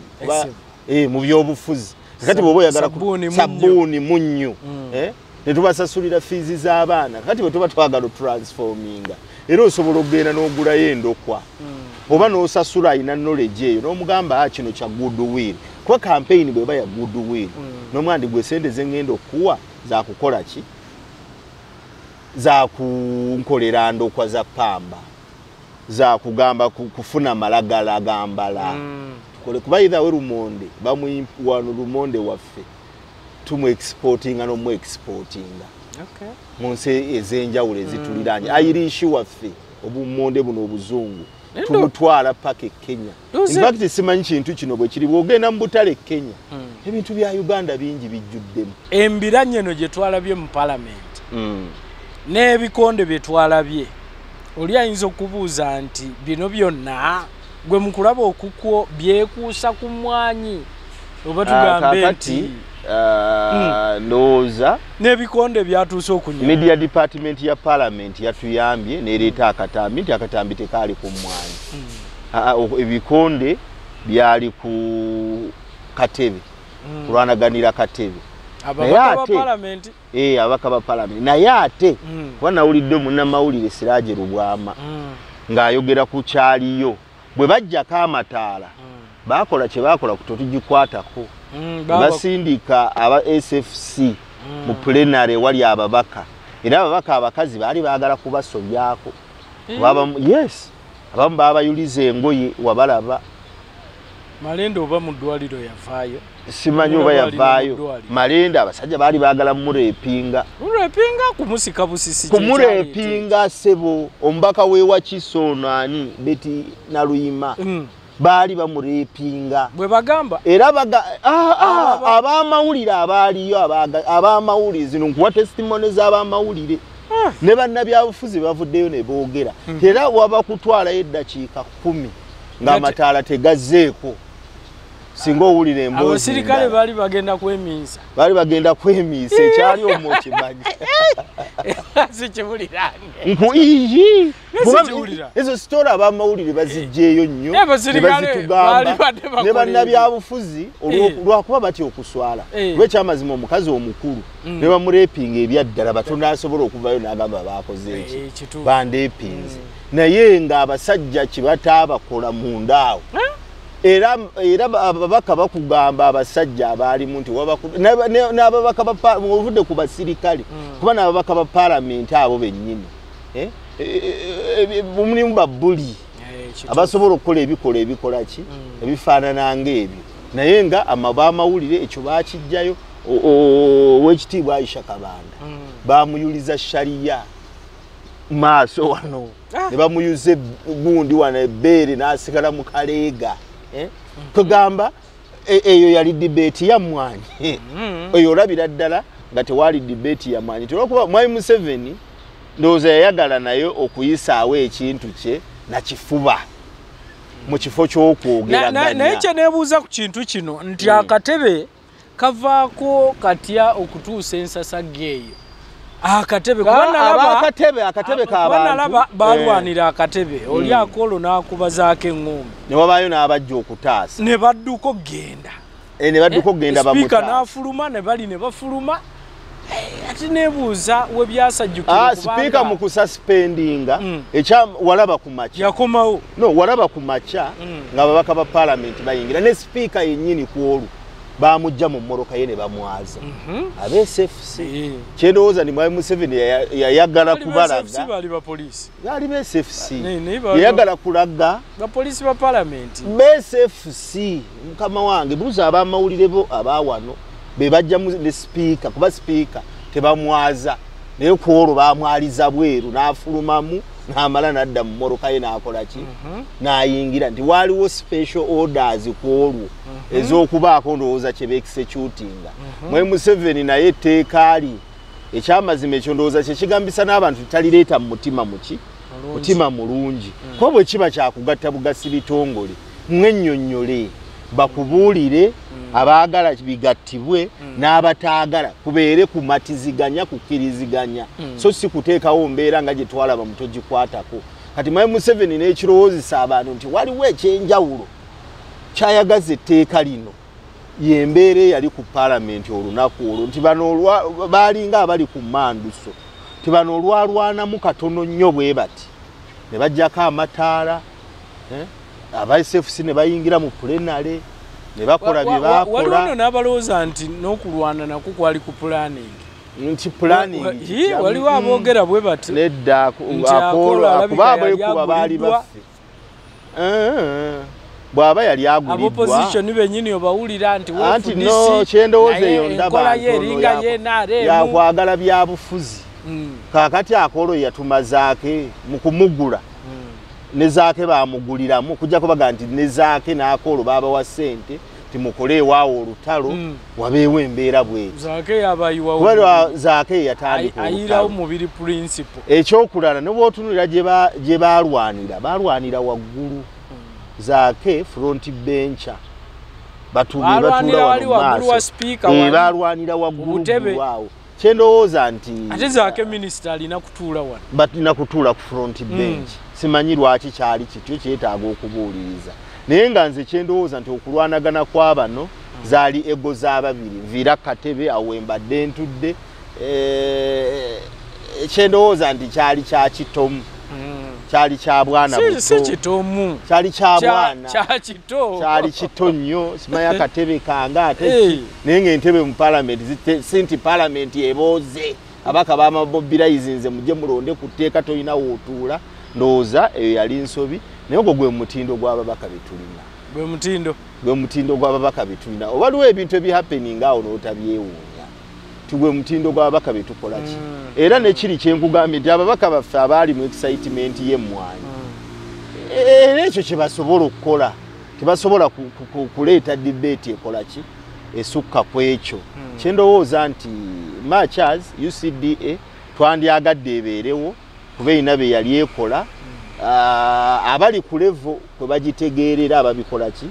Mu byobufuzi. Kati bw'oba oyagala sabbuuni, munnyo. Ne tubasasulira fiizi z'abaana. Kati bwe tuba twagala transforminga. Era osobola okugenda n'ogulayo endokwa. Oba n'osasula ayina knowledge eyo n'omugamba kino kya goodwill. Kuba campaign bw'eba ya goodwill. N'omwandi gwe sente ze ngenda okuwa za kukola ki? Za kunkolera ndokwa za pamba. Za kugamba kufuna malagala agambala. Kuba either we Lumonde bamuyimpuwano Lumonde waffe tumu exportinga no mu exportinga. Okay. Munse ezenjawulo ezituliranye. Irish waffe obumonde buno obuzungu tumutwala pake Kenya. In fact simanyi kintu kino bwe kiri bwogenda mu butale Kenya. Ebintu bya Uganda bingi bijjuddemu. Embiranye no gye twalabye mu parliament. N'ebikonde bye twalabye. Oli ayinza okubuuza nti bino byonna gwe mukulaba okukwo byekuusa ku mmwanyi oba tugambe nti ndowooza n'ebikonde byatuuse okunyuma. Media department ya parliament yatuyambye n'ereeta akatambi nti akatambi tekaali ku mmwanyi. Ebikonde byali ku katebe kulwanaganira katebe. Ababaka ba parliament. Ababaka ba parliament. Naye ate kuba nawulidde munnamawulire Siraaje Lubwama ng'ayogera ku kyaliyo bwe bajjako amataala bakola kye bakola kutotugikwatako. Basindika aba SFC mu plenary wali ababaka. Era ababaka abakazi baali baagala kubasobyako. Yes. abamu babayuliza engoye wabalaba Malende oba mu ddwaliro yavaayo simanyi oba yavaayo Malende abasajja baali baagala murepinga kumusika busisi kumurepinga sebo ombaka wewa Kisonaani Beti Naluyima baali bamurepinga bwe bagamba era abamawulire abaaliyo abamawulire zino nkuwa testimony z'abamawulire ne bannabyabufuzi bavuddeyo ne boogera era waba kutwala eddakiika 10 ng'amataala tegazzeeko singa owulira emboozi abasirikale baali bagenda kwemiisa ekyali omukimanyi sikibulirange ezo sitori abamawulire bazijjeeyo nnyo ne bazitugamba ne bannabyabufuzi olwakuba batya okuswala lwekyamazima omukazi omukulu ne bamurepinga ebyaddala batono asobola okuvayo n'agamba baakoze eki bandeepinze naye ng'abasajja kibataabakola mundaawo era ababaka bakugamba abasajja abaalimu nti n'ababaka ovudde ku basirikale kuba n'ababaka ba paalamenti abo bennyini mulimu babbuli abasobola okukola ebikola ki ebifaanana ng'ebyo naye nga bamawulire ekyo baakijjayo ow'ekitiibwa Aisha Kabanda bamuyuliza shariya maaso wano ne bamuyuza gundi wano ebbeere n'asigala mu kaleega tugamba eyo yali debate ya Mwanyi eyo olabira ddala nga tewaali debate ya Mwanyi olwokuba Mwai Museveni ndowooza yayagala nayo okuyisaawo ekintu kye nakifuba mu kifo ky'okwogeraganya naye kye neebuuza ku kintu kino nti akatebe kavaako katya okutuusa ensasagge eyo akatebe akatebe k'abantu balwanira akatebe oli akolo n'akubazaako eŋŋombe ne wabaayo n'abajja okutaasa ne badduka okgenda bamutaasa n'afuluma ne bali ne bafuluma ati neebuuza we byasajjukira sipiika mu kususpendinga walaba ku makya yakomawo walaba ku makya ng'ababaka ba paalamenti bayingira ne sipiika yennyini ku olwo bamujja mu mmoroka ye ne bamwaza abe SFC kyendowooza ni Mwai Museveni yayagala kubalaga baali be SFC yayagala kulaga bapoliisi ba paalamenti be SFC mukama wange buuza abamawulire bo abaawano be bajja ne sipiika kuba sipiika tebamwaza naye ku olwo bamwaliza bweru n'afulumamu n'amala n'adda mu mmoroka ye n'akola ki n'ayingira nti waaliwo special orders ku olwo ez'okubaako ndowooza kye beexecutinga Mwai Museveni naye etteeka li ekyamazima ekyo ndowooza kye kigambisa n'abantu talireeta mu mutima mulungi kuba bwe kiba kyakugatta bugasi bitongole mwennyonnyole bakubuulire abaagala bigattibwe n'abataagala kubeere kumatiziganya kukkiriziganya so si kuteekawo mbeera nga gye twalaba mutogikwatako kati Mwai Museveni n'ekirowoozesa abantu nti waliwo ekyenjawulo kyayagaza etteeka lino yembeera eyali ku paalamenti olunaku olwo nti bano baalinga abali ku manduso nti bano olwalwanamu katono nnyo bwe bati ne bajjako amataala aba SFC ne bayingira mu plenary ne bakola bye bakola waliwo n'abalowooza nti n'okulwana nakwo kwali ku planning nti planning waliwo aboogera bwe bati nedda akola kuba abekuba baali baffe bw'aba yali aguliddwa opposition bennyini obawulira nti anti no kyendowooza eyo ndaba yakwagala byabufuzi kaakati akolo yatumazaake mu kumugula ne zaake baamuguliramu kujja kubaga nti ne zaake n'akolo baabawa ssente timukole waawo olutalo wabeewo embeera bweti zaake yatandika ayirawo mubiri principle ekyokulala ne bw'otunulira gye baalwanira waggulu zaake front bencha baalwanira waggulu waawo kyendowooza nti ate zaake minisita alina kutuula wano balina kutuula ku front bench simanyi lwaki kyali kityo kyetaaga okubuuliriza naye nga nze kyendowooza nti okulwanagana kw'abano zaali ego z'ababiri nviira katebe awo embadde ntudde kyendowooza nti kyali kya kitomu kyali kya bwana si kitomu kyali kya bwana kyali kito nnyo simanyi akatebe kange ate naye ng'entebe mu paalamenti si nti paalamenti ebooze abaka bamabobirayizinze mujje mulonde ku tteeka tolina wootuula ndowooza eyo yali nsobi naye ogwo gwe mutindo gw'ababaka betulina gwe mutindo gw'ababaka betulina oba waliwo ebintu ebihappening awo n'otabyewuunya tugwe mutindo gw'ababaka betukola ki era nekiri kyenkugambye nti ababaka baffe abaali mu excitement y'emmwanyi era ekyo kye basobola okukola tebasobola kuleeta debate ekola ki esukka ku ekyo kyendowooza nti Marchers UCDA twandyagadde ebeerewo kuba erina be yali ekola abali ku level kwe bagitegeerera ababikola ki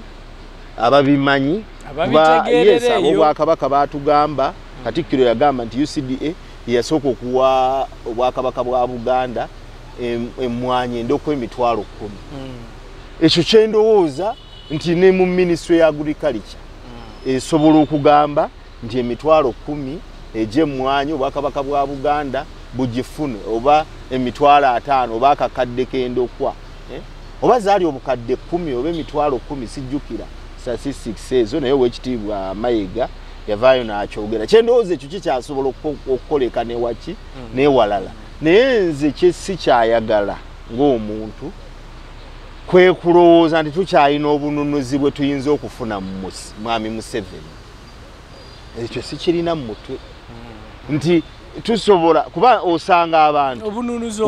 ababimanyi abo Bwakabaka batugamba Katikkiro yagamba nti UCDA yasooka okuwa Obwakabaka bwa Buganda emmwanyi endoko emitwalo 10 ekyo kyendowooza nti ne mu Ministry ya Agriculture esobola okugamba nti emitwalo 10 egy'emmwanyi Obwakabaka bwa Buganda bugifune oba emitwalo 5 oba akakadde k'endokwa oba zaali obukadde 10 oba emitwalo 10 sijjukira statistics ezo naye Oweekitiibwa Mayiga yavaayo n'akyogera kyendowooza ekyo kikyasobola okukoleka newaki newalala naye nze kye sikyayagala ng'omuntu kwe kulowooza nti tukyalina obununuzi bwe tuyinza okufuna mwami Museveni ekyo sikirina mu mutwe nti tusobola kuba osanga abantu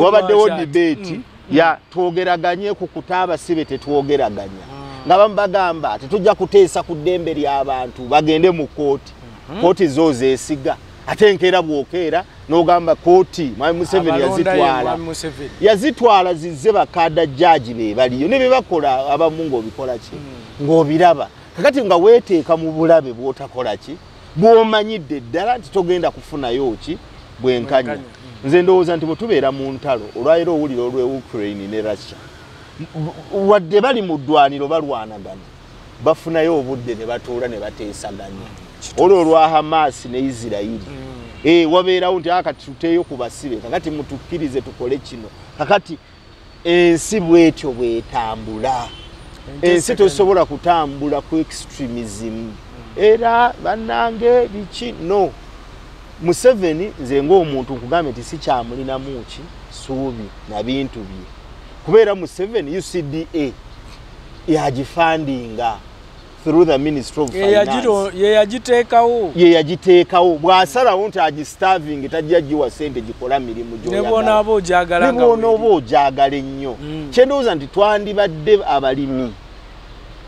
wabaddewo debate ya twogeraganye ku kutaaba sibe tetwogeraganya nga bamu bagamba tetujja kuteesa ku ddembe ly'abantu bagende mu kooti kooti zo zeesiga ate enkeera bw'okeera n'ogamba kooti mwami Museveni yazitwala zizze bakada jjaaji be baliyo ne be bakola abamu ng'obikola ki ng'obiraba kakati nga weeteeka mu bulabe bw'otakola ki bw'omanyidde ddala nti togenda kufunayo ki bwenkanya nze ndowooza nti bwe tubeera mu ntalo olwaliro owulira olw'e Ukraine ne Russia wadde bali mu ddwaniro balwanagana bafunayo obudde ne batuula ne bateesaganya olwo olwa Hamas ne Isirairi wabeerawo nti akati tuteeyo ku basibe kakati mutukkirize tukole kino kakati ensi bwetyo bwetambula ensi tosobola kutambula ku extremism era bannange biki no Museveni nze ng'omuntu nkugambe nti sikyamulinamu ki suubi na bintu bye kubeera Museveni UCDA yagifandinga through the Ministry of Finance ye yagiteekawo bw'asalawo nti agistarving tajja giwa sente gikola mirimu gy'oyagala ne oba ogyagala ennyo kyendowooza nti twandibadde abalimi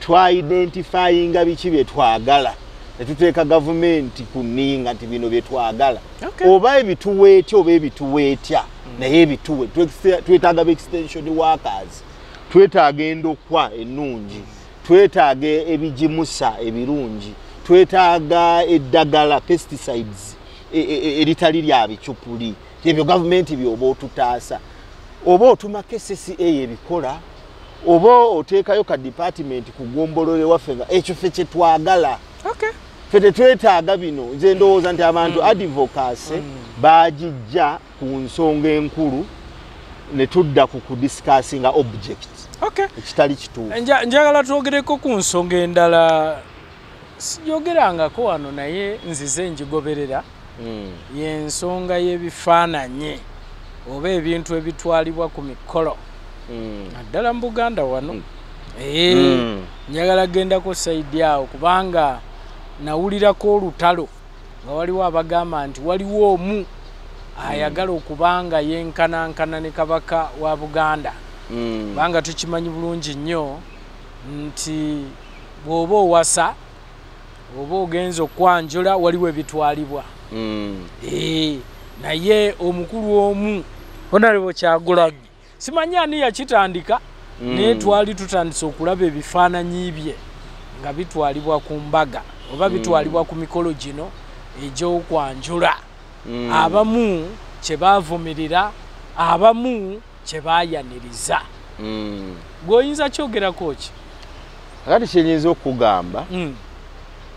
twa-identifyinga biki bye twagala ne tuteeka gavumenti ku nninga nti bino bye twagala oba ebituweetya oba ebituweetya naye ebituwe twetaaga extension workers twetaaga endokwa ennungi twetaaga ebijimusa ebirungi twetaaga eddagala pesticides eritali lya bicupuli ebyo gavumenti byoba otutaasa oba otuma KCCA ebikola oba oteekayo ka department ku gombolole waffe nga ekyo ffe kye twagala ffe tetwetaaga bino nze ndowooza nti abantu advocacy baagijja ku nsonga enkulu ne tudda ku kudiscussinga object ekitali kituufu njagala twogereko ku nsonga endala sijogerangako wano naye nzize njigoberera y'ensonga y'ebifaananyi oba ebintu ebitwalibwa ku mikolo naddala mu Buganda wano njagala gendako saidi awo kubanga nawulirako olutalo nga waliwo abagamba nti waliwo omu ayagala okubanga yenkanankana ne Kabaka wa Buganda banga tukimanyi bulungi nnyo nti bw'oba owasa oba ogenza okwanjula waliwo ebitwalibwa naye omukulu omu Honorable Kyagulanyi simanyi ani yakitandika naye twali tutandise okulaba ebifaananyi bye nga bitwalibwa ku mbaga oba bitwalibwa ku mikolo gino egy'okwanjula abamu kye baavumirira abamu kye baayaniriza gw'oyinza kyogerako ki kakati kyenyinza okugamba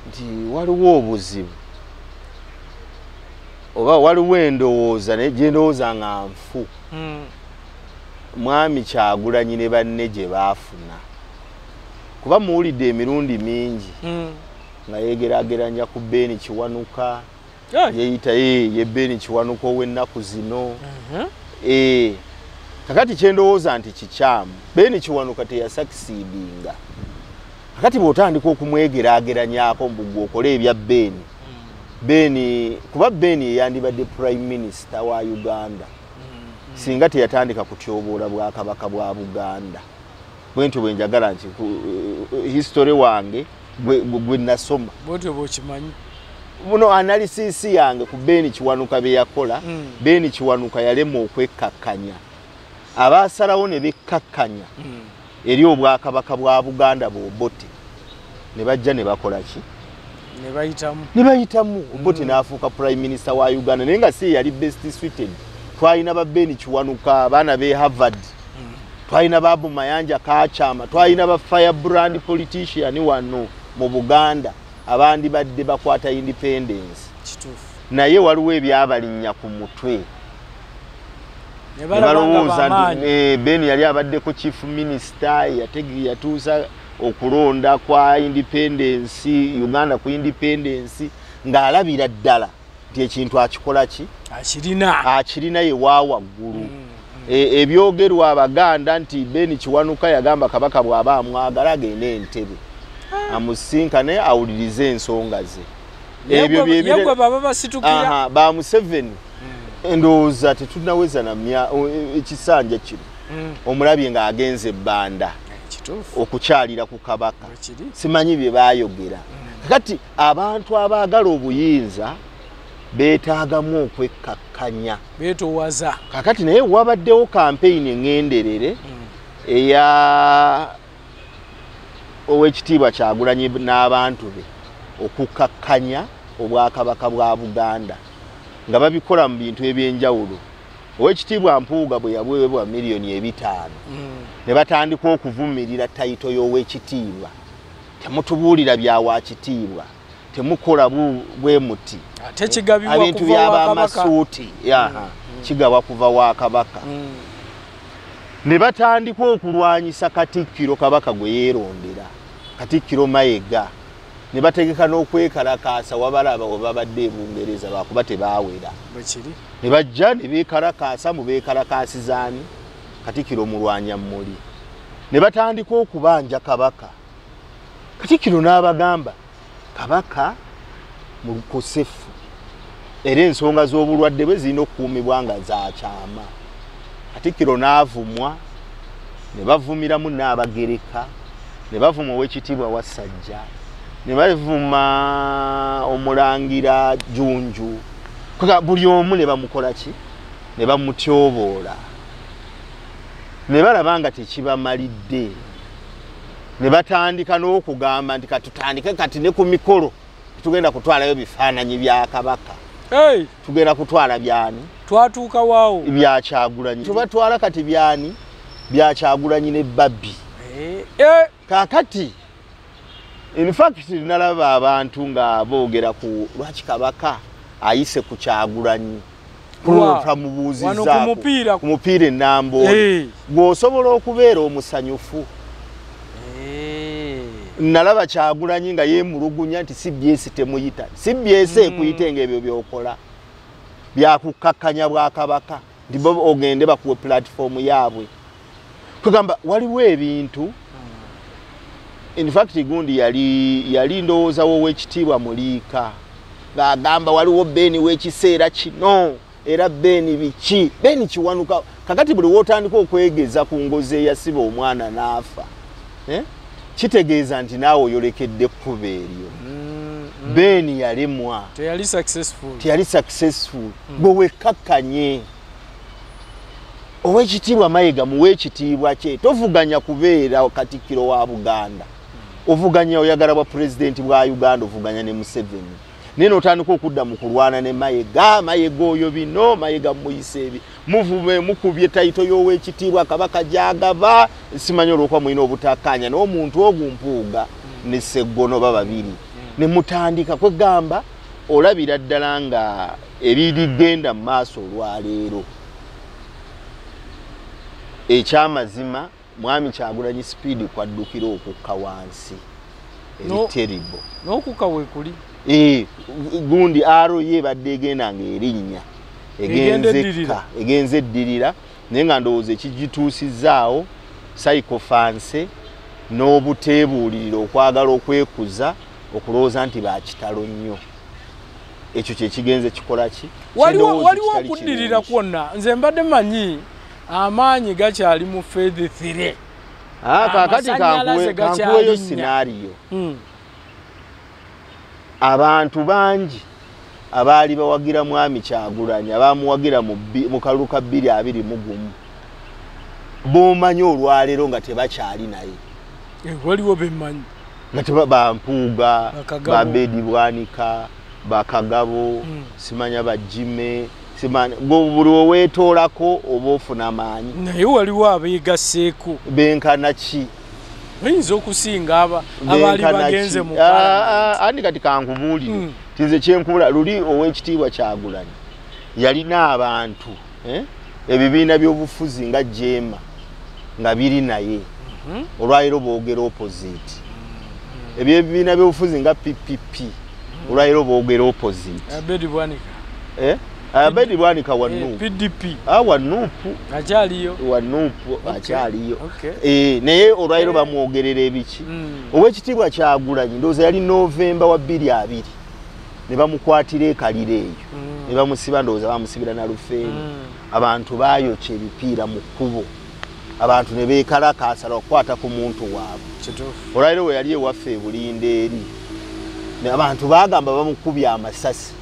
nti waliwo obuzibu oba waliwo endowooza naye gyendowooza nga nfu mwami Kyagulanyi ne banne gye baafuna kuba muwulidde emirundi mingi nga yegeraageranya ku Beeni Kiwanuka yeeyita ye Beeni Kiwanuka ow'ennaku zino kakati kyendowooza nti kikyamu Beni Kiwanuka teyasakisidinga kakati bw'otandika okumwegeraageranyako mbu okole ebya Beni kuba Beni yandibadde prime minister wa Uganda singa teyatandika kutyoboola bwakabaka bwa Buganda bwentyo bwe njagala nti history wange gwe nasoma bwotyo bw'okimanyi muno analysis yange ku Beni Kiwanuka be yakola Beni Kiwanuka yalema okwekkakkanya abaasalawo ne bekkakkanya eri obwakabaka bwa Buganda Obote ne bajja ne bakola ki ne bayitamu Obote n'afuuka prime minister wa Uganda naye nga si yali best suited twalina ba Beni Kiwanuka abaana be Harvard twalina babu Mayanja Kachama twalina ba firebrand politician wano mu Buganda abandi badde bakwata independence kituufu naye waliwo ebyabalinnya ku mutwe ne balowooza nti Beni yali abadde ku chief minister yatuusa okulonda kwa independence Uganda ku independence ng'alabira ddala nti ekintu akikola ki akirina ye waawaggulu ebyogerwa Abaganda nti Beni Kiwanuka yagamba kabaka bw'aba amwagala agende Entebbe amusinkane awulirize ensonga ze ebyo byebyo baba basitukira ba Museveni endowooza tetunaweza na ekisanja kino omulabye ng'agenze ebbanda okukyalira ku kabaka simanyi bye baayogera kakati abantu abaagala obuyinza beetaagamu okwekkakkanya beetowaza kakati naye wabaddewo campaign engenderere eya Oweekitiibwa Kyagulanyi n'abantu be okukkakkanya obwakabaka bwa Buganda nga babikola mu bintu ebyenjawulo Oweekitiibwa Mpuuga bwe yaweebwa miliyoni 5 ne batandika okuvumirira tayito y'Oweekitiibwa temutubuulira bya Waakitiibwa temukola bwe muti ate kigabibwa ebintu by'abamasuuti kigabwa kuva wa kabaka ne batandika okulwanyisa Katikkiro kabaka gwe yeerondera Katikkiro Mayiga ne bategeka n'okwekalakaasa wabalaba we babadde Bungereza bakuba tebaawera ne bajja ne beekalakaasa mu beekalakaasizaani Katikkiro mulwanya mmuli ne batandika okubanja kabaka Katikkiro n'abagamba kabaka mukosefu era ensonga z'obulwadde bwe zirina okukuumibwa nga zakyama Katikkiro n'avumwa ne bavumiramu n'Abagereka ne bavuma Oweekitiibwa Wasajja ne bavuma Omulangira Jjunju buli omu ne bamukola ki ne bamutyoboola ne balaba nga tekibamalidde ne batandika n'okugamba nti katutandike kati ne ku mikolo tugenda kutwalayo bifaananyi bya kabaka tugenda kutwala byani twatuuka waawo bya Kyagulanyi tubatwala kati byani bya Kyagulanyi ne Babbi kakati in fact nalaba abantu nga boogera ku lwaki kabaka ayise ku Kyagulanyi ku mupiira ennambo gw'osobola okubeera omusanyufu nalaba Kyagulanyi nga yeemulugunya nti CBS temuyita CBS ekuyita ng'ebyo by'okola byakukkakkanya bwakabaka ndi bo ogende bakuwe platform yaabwe kugamba waliwo ebintu in fact gundi yali ndowooza Oweekitiibwa Muliika ng'agamba waliwo Beni w'ekiseera kino era Beni biki Beni Kiwanuka kakati buli w'otandika okwegeza ku ngozi eyasiba omwana n'afa kitegeeza nti naawe oyolekedde ekkubo eryo Beni yalemwa teyali successful gwe wekkakkanye Oweekitiibwa Mayiga muwe ekitiibwa kye tovuganya kubeera Katikkiro wa Buganda ovuganya oyagala bwa pulezidenti bwa Uganda ovuganya ne Museveni naye n'otandika okudda mu kulwana ne Mayiga oyo bino Mayiga muyise ebi muvume mukubye tayito y'Oweekitiibwa kabaka gyagaba simanyi olw'okuba mulina obutakkaanya n'omuntu ogumpuuga ne Ssegono bababiri ne mutandika kwegamba olabira ddala nga ebirigenda mu maaso olwaleero ekyamazima mwami Kyagulanyi speed kwaddukira okukka wansi terrible n'okukka weekuli gundi aro ye badde egenda ng'erinnya egenze eddirira naye nga ndowooza ekigituusizaawo psychophancy n'obuteebuulirira okwagala okwekuza okulowooza nti bakitalo nnyo ekyo kye kigenze kikola ki waliwo okuddirira kwonna nze mbadde manyi amaanyi gakyali mu Faith 3 kakati kankuweyo sinaariyo abantu bangi abaali bawagira mwami Kyagulanyi abamuwagira mu kalulu ka 2021 b'omanyi olwaleero nga tebakyali naye waliwo bemanyi nga bampuuga babedi bwanika bakagabo simanya bajime buli weweetoolako oba ofuna amaanyi naye waliwo abeegasseeko benkana ki oyinza okusinga abaali bagenze mu andi kati kankubuulire tinze kyenkubula luli ow'ekitiibwa Kyagulanyi yalina abantu ebibiina by'obufuzi nga Jeema nga biri naye olwaleero boogera opposite ebyebibiina by'obufuzi nga PPP olwaleero boogera opposite Abedi Bwanika wa Nuupu PDP wa Nuupu akyaliyo wa Nuupu akyaliyo naye olwaleero bamwogerera ebiki ow'ekitiibwa Kyagulanyi ndowooza yali Novemba wa 2020 ne bamukwatira ekalira eyo ne bamusiba ndowooza bamusibira na Lufeeni abantu baayokya ebipiira mu kkubo abantu ne beekalakaasa okukwata ku muntu waabwe olwaleero we yali ewaffe e Bulinde eri abantu baagamba bamukubya amasasi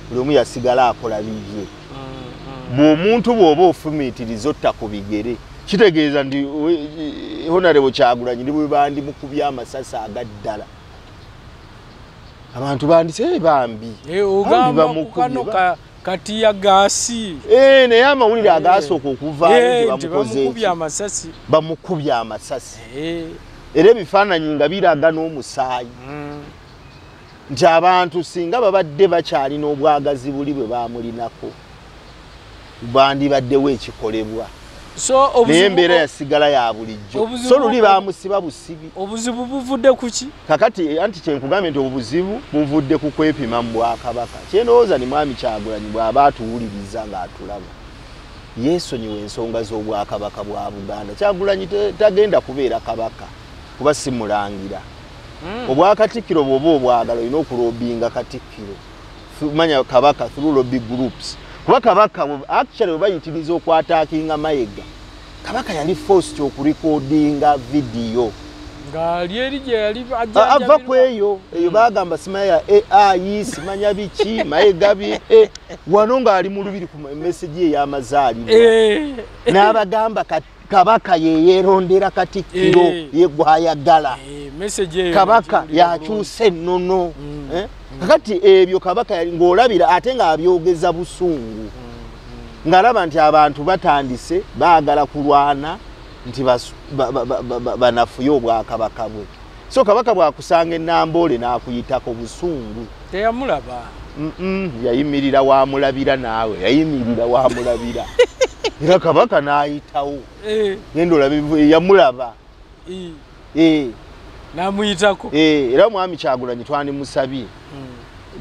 buli omu yasigala akola bibye bw'omuntu bw'oba ofumiitiriza otta ku bigere kitegeeza ndi Honorable Kyagulanyi ndi bwe bandimukubya amasasi agaddala abantu bandise bambi ogamba kati ya gaasi naye amawulire agasooka okuvaayo bamukubya amasasi era ebifaananyi nga biraga n'omusaayi nti abantu singa babadde bakyalina obwagazi buli bwe bamulinako bandibaddewo ekikolebwa naye embeera yasigala ya bulijjo so luli bamusiba busibi obuzibu buvudde ku ki kakati anti kyenkugambye nti obuzibu buvudde ku kwepima mu Bwakabaka kyendowooza ni mwami Kyagulanyi bw'aba atuwuliriza ng'atulaba yeesonyiwa ensonga z'Obwakabaka bwa Buganda Kyagulanyi tagenda kubeera kabaka kuba si mulangira obwakatikkiro bw'oba obwagala olina okulobinga katikkiro manya kabaka through lobby groups kuba kabaka actually we bayitiriza okwataakinga Mayiga kabaka yali forced okurekodinga video ngali eri gye yali ava ku eyo bagamba simanya AI simanya biki Mayiga wano ng'ali mu lubiri ku message ey'amazaalibwa n'abagamba kabaka yeerondera katikkiro yegwayagala kabaka yakyusa ennono kakati ebyo kabaka ng'olabira ate ng'abyogeza busungu ng'alaba nti abantu batandise baagala kulwana nti banafuye Obwakabaka bwe so kabaka bw'akusanga ennamboole n'akuyitako busungu teyamulaba yayimirira wamulabira naawe yayimirira wamulabira era kabaka n'ayitawo genda olabe yamulaba namuyitako era mwami Kyagulanyi twandimusabye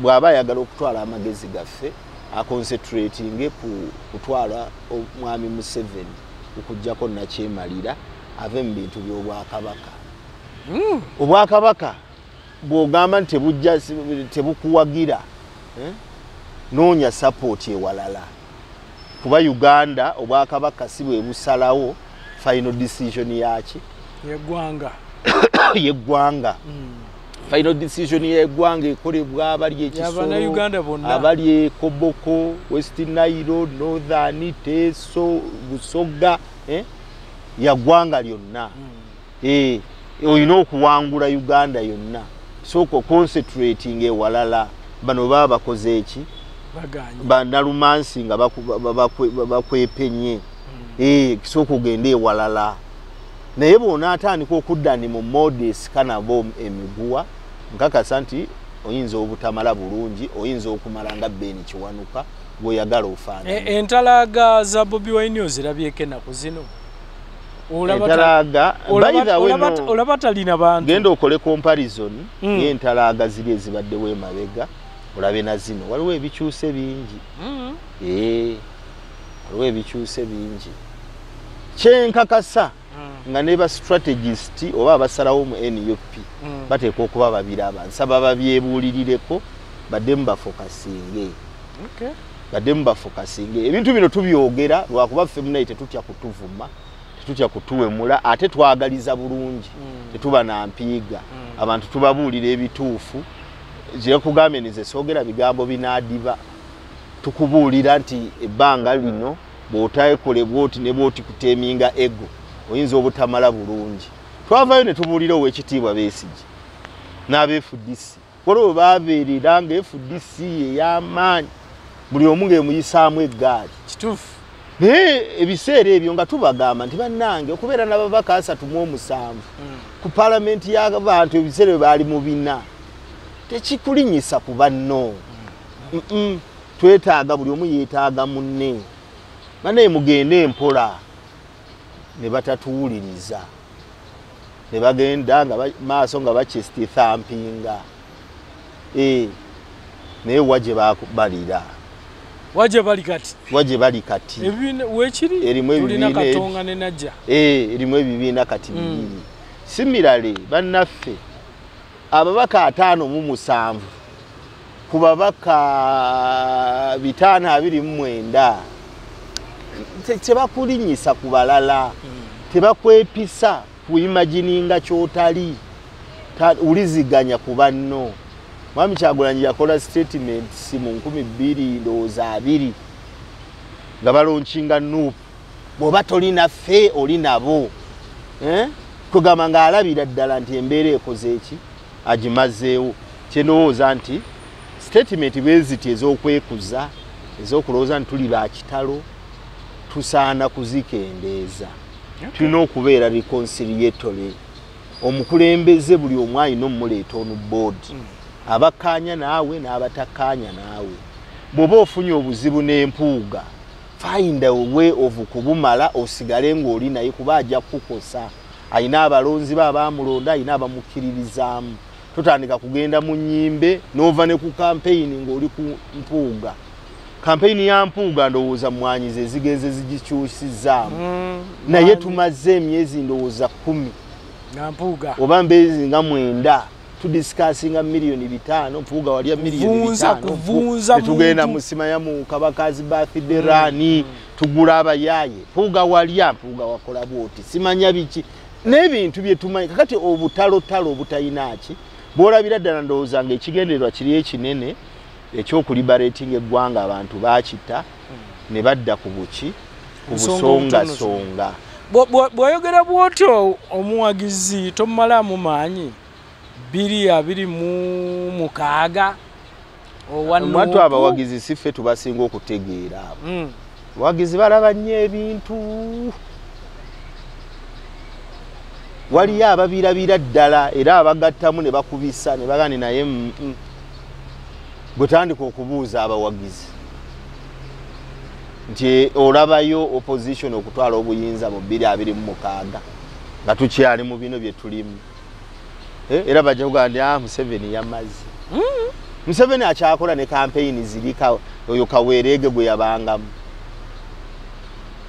bw'aba ayagala okutwala amagezi gaffe aconcentratinge ku kutwala omwami Museveni okujjako nakyemalira ave mu bintu by'Obwakabaka Obwakabaka bw'ogamba nti tebukuwagira noonya support ewalala kuba Uganda Obwakabaka si bwe busalawo final decision yaki yeggwanga final decision yeggwanga ekolebwa abali ekisolo abali Koboko West Nile Northern Teso Busoga yaggwanga lyonna olina okuwangula Uganda yonna soko concentrating ewalala bano baba bakoze eki banalumansi nga bakwepenye kisoko ogende ewalala naye bona atandika okudda ni mu modis kanabo emiguwa nkakasa nti oyinza obutamala bulungi oyinza okumala nga Beni Kiwanuka bw'oyagala ofaana entalaga za Bobi Wine ozirabyeko ennaku zino entalaga olaba talina bantu genda okole comparison y'entalaga ziri ezibaddewo emabega olabe na zino waliwo ebikyuse bingi waliwo ebikyuse bingi kyenkakasa nga ne ba strategist oba abasalawo mu NUP bateeka okuba babiraba nsaba babyebuulirireko baddemu bafokasinge baddemu bafokasinge ebintu bino tubyogera lwakuba ffe munaye tetutya kutuvuma tetutya kutuwemula ate twagaliza bulungi tetuba na mpiiga abantu tubabuulira ebituufu kyekugambye nize soogera bigambo binaadiba tukubuulira nti ebbanga lino bw'otayekole bwoti ne bwoti kuteeminga ego oyinza obutamala bulungi twavayo ne tubuulira ow'ekitiibwa Besigye n'abe-FDC waliwo baabeerera nga FDC ey'amaanyi buli omu ng'emuyisaamu eggaali kituufu naye ebiseera ebyo nga tubagamba nti bannange okubeera n'ababaka 37 ku paalamenti y'abantu ebiseera bwe baali mu 4 tekikulinyisa ku banno twetaaga buli omu yeetaaga munne banaye mugende empola ne batatuwuliriza ne bagenda nga maaso nga bakisiti thampinga naye waje babalira waje bali kati tulina katonga ne najja erimu ebibiina kati bibiri simirale bannaffe ababaka 57 ku babaka 529 tebakulinyisa ku balala tebakwepisa kuimagininga kyotali uliziganya ku banno Mwami Kyagulanyi yakola statement mu 2022 nga balonkinga NUP bw'oba tolina ffe oli nabo kugamba nga alabira ddala nti embeera ekoze eki agimazeewo kyenowooza nti statement bweziti ez'okwekuza ez'okulowooza nti tuli ba kitalo tusaana kuzikendeeza tulina okubeera reconciliatory omukulembeze buli omu alina omumuleeta onu board abakkaanya naawe n'abatakkaanya naawe bw'oba ofunye obuzibu n'empuuga find a way of kubumala osigale ng'oli naye kuba ajja kukosa ayina abalonzi be abaamulonda ayina abamukkiririzaamu totandika kugenda mu nnyimbe n'ova ne ku campaign ng'oli ku mpuuga campaign ya mpuuga ndowooza mwanyize ezigenze zigikyusizaamu naye tumaze emyezi ndowooza 10 nga mpuuga oba mbezi nga 9 tudiscussing milioni 5 mpuuga walya milioni 5 tugenda musima ya mu kabakazi birthday rani tugula abayaye mpuuga walya mpuuga wakola bwoti simanya biki n'ebintu bye tumanyi kakati obutalo obutayinaki bwolabira ddala ndowooza nga ekigendererwa kiri ekinene ekyokuliberating eggwanga abantu bakita ne badda ku buki ku busonga bw'oyogera bw'otyo omuwagizi tomalamu maanyi 226 omwatu abawagizi siffe tubasinga okutegeera abo abawagizi balaba nnyo ebintu waliyo ababirabira ddala era abagattamu ne bakubisa ne bagani naye gwe tandika okubuuza abawagizi nti olabayo opposition okutwala obuyinza mu 2026 nga tukyali mu bino bye tulimu era bajja kugamba Museveni yamaze Museveni akyakola ne campaign zirika oyo Kaweerege gwe yabangamu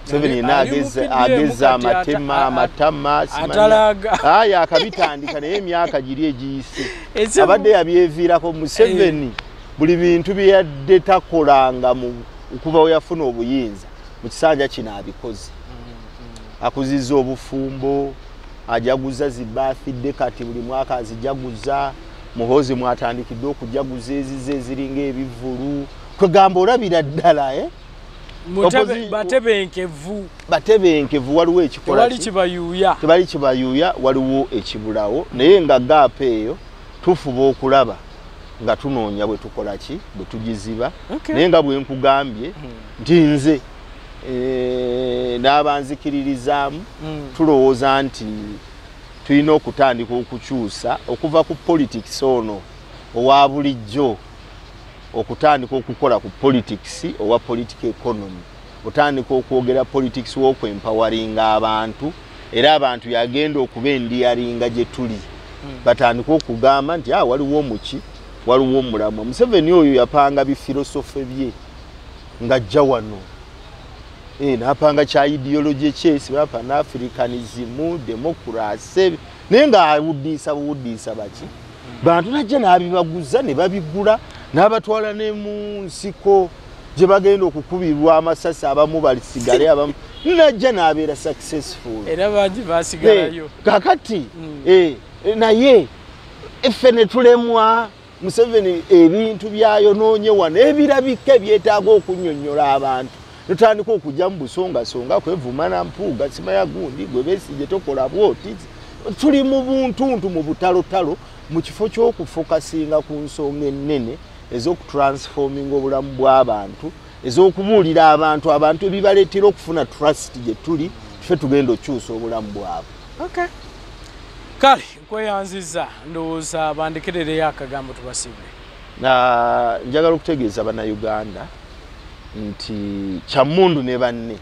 Museveni ageza amatama simanya akabitandika naye emyaka giri egiyise abadde yabyeviirako Museveni buli bintu bye yadde takolanga mu okuva we yafuna obuyinza mu kisanja kino abikoze akuzizza obufumbo ajaguza zibafidde kati buli mwaka azijaguza muhozi mwatandikidde okujaguza ezize eziringa ebivulu kwegamba olabira ddala batebenkevu waliwo ekikola tebali kibayuuya waliwo ekibulawo naye nga gaapa eyo tufuba okulaba nga tunoonya bwe tukola ki bwe tugiziba naye nga bwe nkugambye nti nze n'abanzikiririzaamu tulowooza nti tulina okutandika okukyusa okuva ku politics ono owa bulijjo okutandika okukola ku politics owa political economy otandika okwogera politics w'okwempoweringa abantu era abantu yagenda okuba endiyaringa gye tuli batandika okugamba nti waliwo muki waliwo mulamwa Museveni oyo yapanga bifilosofe bye ng'ajja wano napanga kya ideology chase bapa na Africanism democracy nenga awudisa baki bantu najja nabibaguza ne babigula n'abatwala ne mu nsiko je bagenda okukubirwa amasasi abamu balisigale abamu najja nabeera successful era bangi basigalayo kakati naye effene tulemwa Museveni ebintu byayo nonye wana ebirabike byetaaga okunnyonnyola abantu tutandika okujja mu busonga kwevuma na mpuuga sima ya gundi gwe Besigye tokola bwoti tuli mu buntuntu mu butalotalo mu kifo ky'okufokasinga ku nsonga ennene ez'okutransforming obulamu bw'abantu ez'okubuulira abantu ebibaleetera okufuna trust gye tuli ffe tugenda okyusa obulamu bwabwe. Okay. Kale nkweyanziza ndowooza bandekerereyo akagambo tubasibule. Njagala okutegeeza bannayuganda nti kyamundu ne banne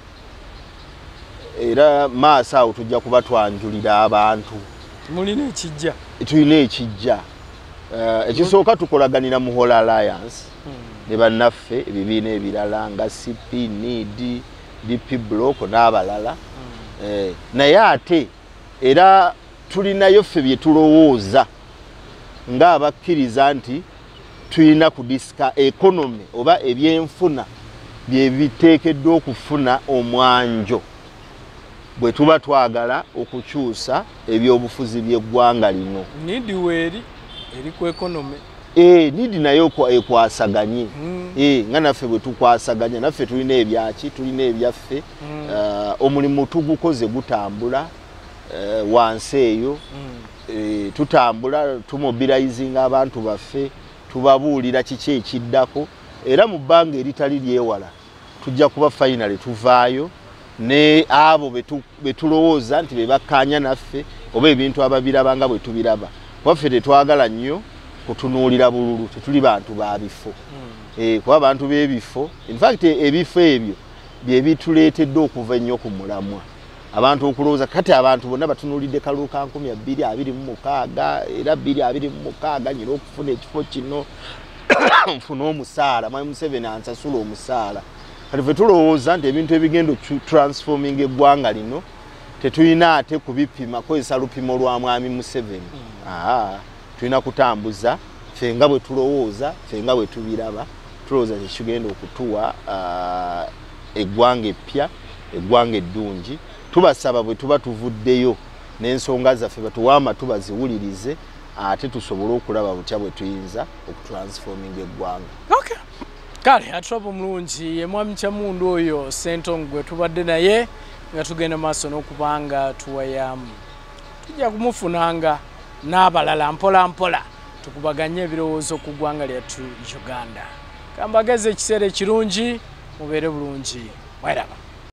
era maaso awo tujja kuba twanjulira abantu. Mulina ekijja. Tulina ekijja. Ekisooka tukolaganira mu Whole Alliance ne bannaffe ebibiina ebirala nga CP, NED, DP Block n'abalala. Naye ate era tulinayo ffe bye tulowooza ng'abakkiriza nti tulina kudisika economy oba ebyenfuna bye biteekeddwa okufuna omwanjo bwe tuba twagala okukyusa ebyobufuzi by'eggwanga lino. Nidi weeri eri ku economy. Nidi nayo ekwasaganye. Nga naffe bwe tukwasaganya naffe tulina ebyaki tulina ebyaffe omulimu tugukoze gutambula wansi eyo tutambula tumobilizing abantu baffe tubabuulira kiki ekiddako era mu bbanga eritali lyewala tujja kuba finally tuvaayo ne abo betulowooza nti bebakkaanya naffe oba ebintu ababirabanga bwe tubiraba waffe tetwagala nnyo kutunuulira bululu tetuli bantu ba bifo kuba abantu b'ebifo in fact ebifo ebyo bye bituleetedde okuva ennyo ku mulamwa abantu okulowooza kati abantu bonna batunuulidde kalulu ka 2026 era 2026 nyina okufuna ekifo kino nfuna omusaala mwami Museveni ansasula omusaala kati ffe tulowooza nti ebintu ebigenda transforming eggwanga lino tetulina ate kubipima kozesa lupimo lwa mwami Museveni. Tulina kutambuza ffe nga bwe tulowooza ffe nga bwe tubiraba tulowooza tekigenda okutuwa eggwanga eppya eggwanga eddungi. Tubasaba bwe tuba tuvuddeyo n'ensonga zaffe batuwaama tubaziwulirize ate tusobole okulaba butya bwe tuyinza okutransforming eggwanga. Okay. Kale atropo mulungi ye mwami Kyamundu oyo Ssentongo gwe tubadde naye nga tugenda maaso n'okubanga tuwayamu tujja kumufunanga n'abalala mpola mpola tukubaganye ebirowoozo ku ggwanga lyattu Uganda. Kambageze ekiseera ekirungi mubeere bulungi. Wairaba.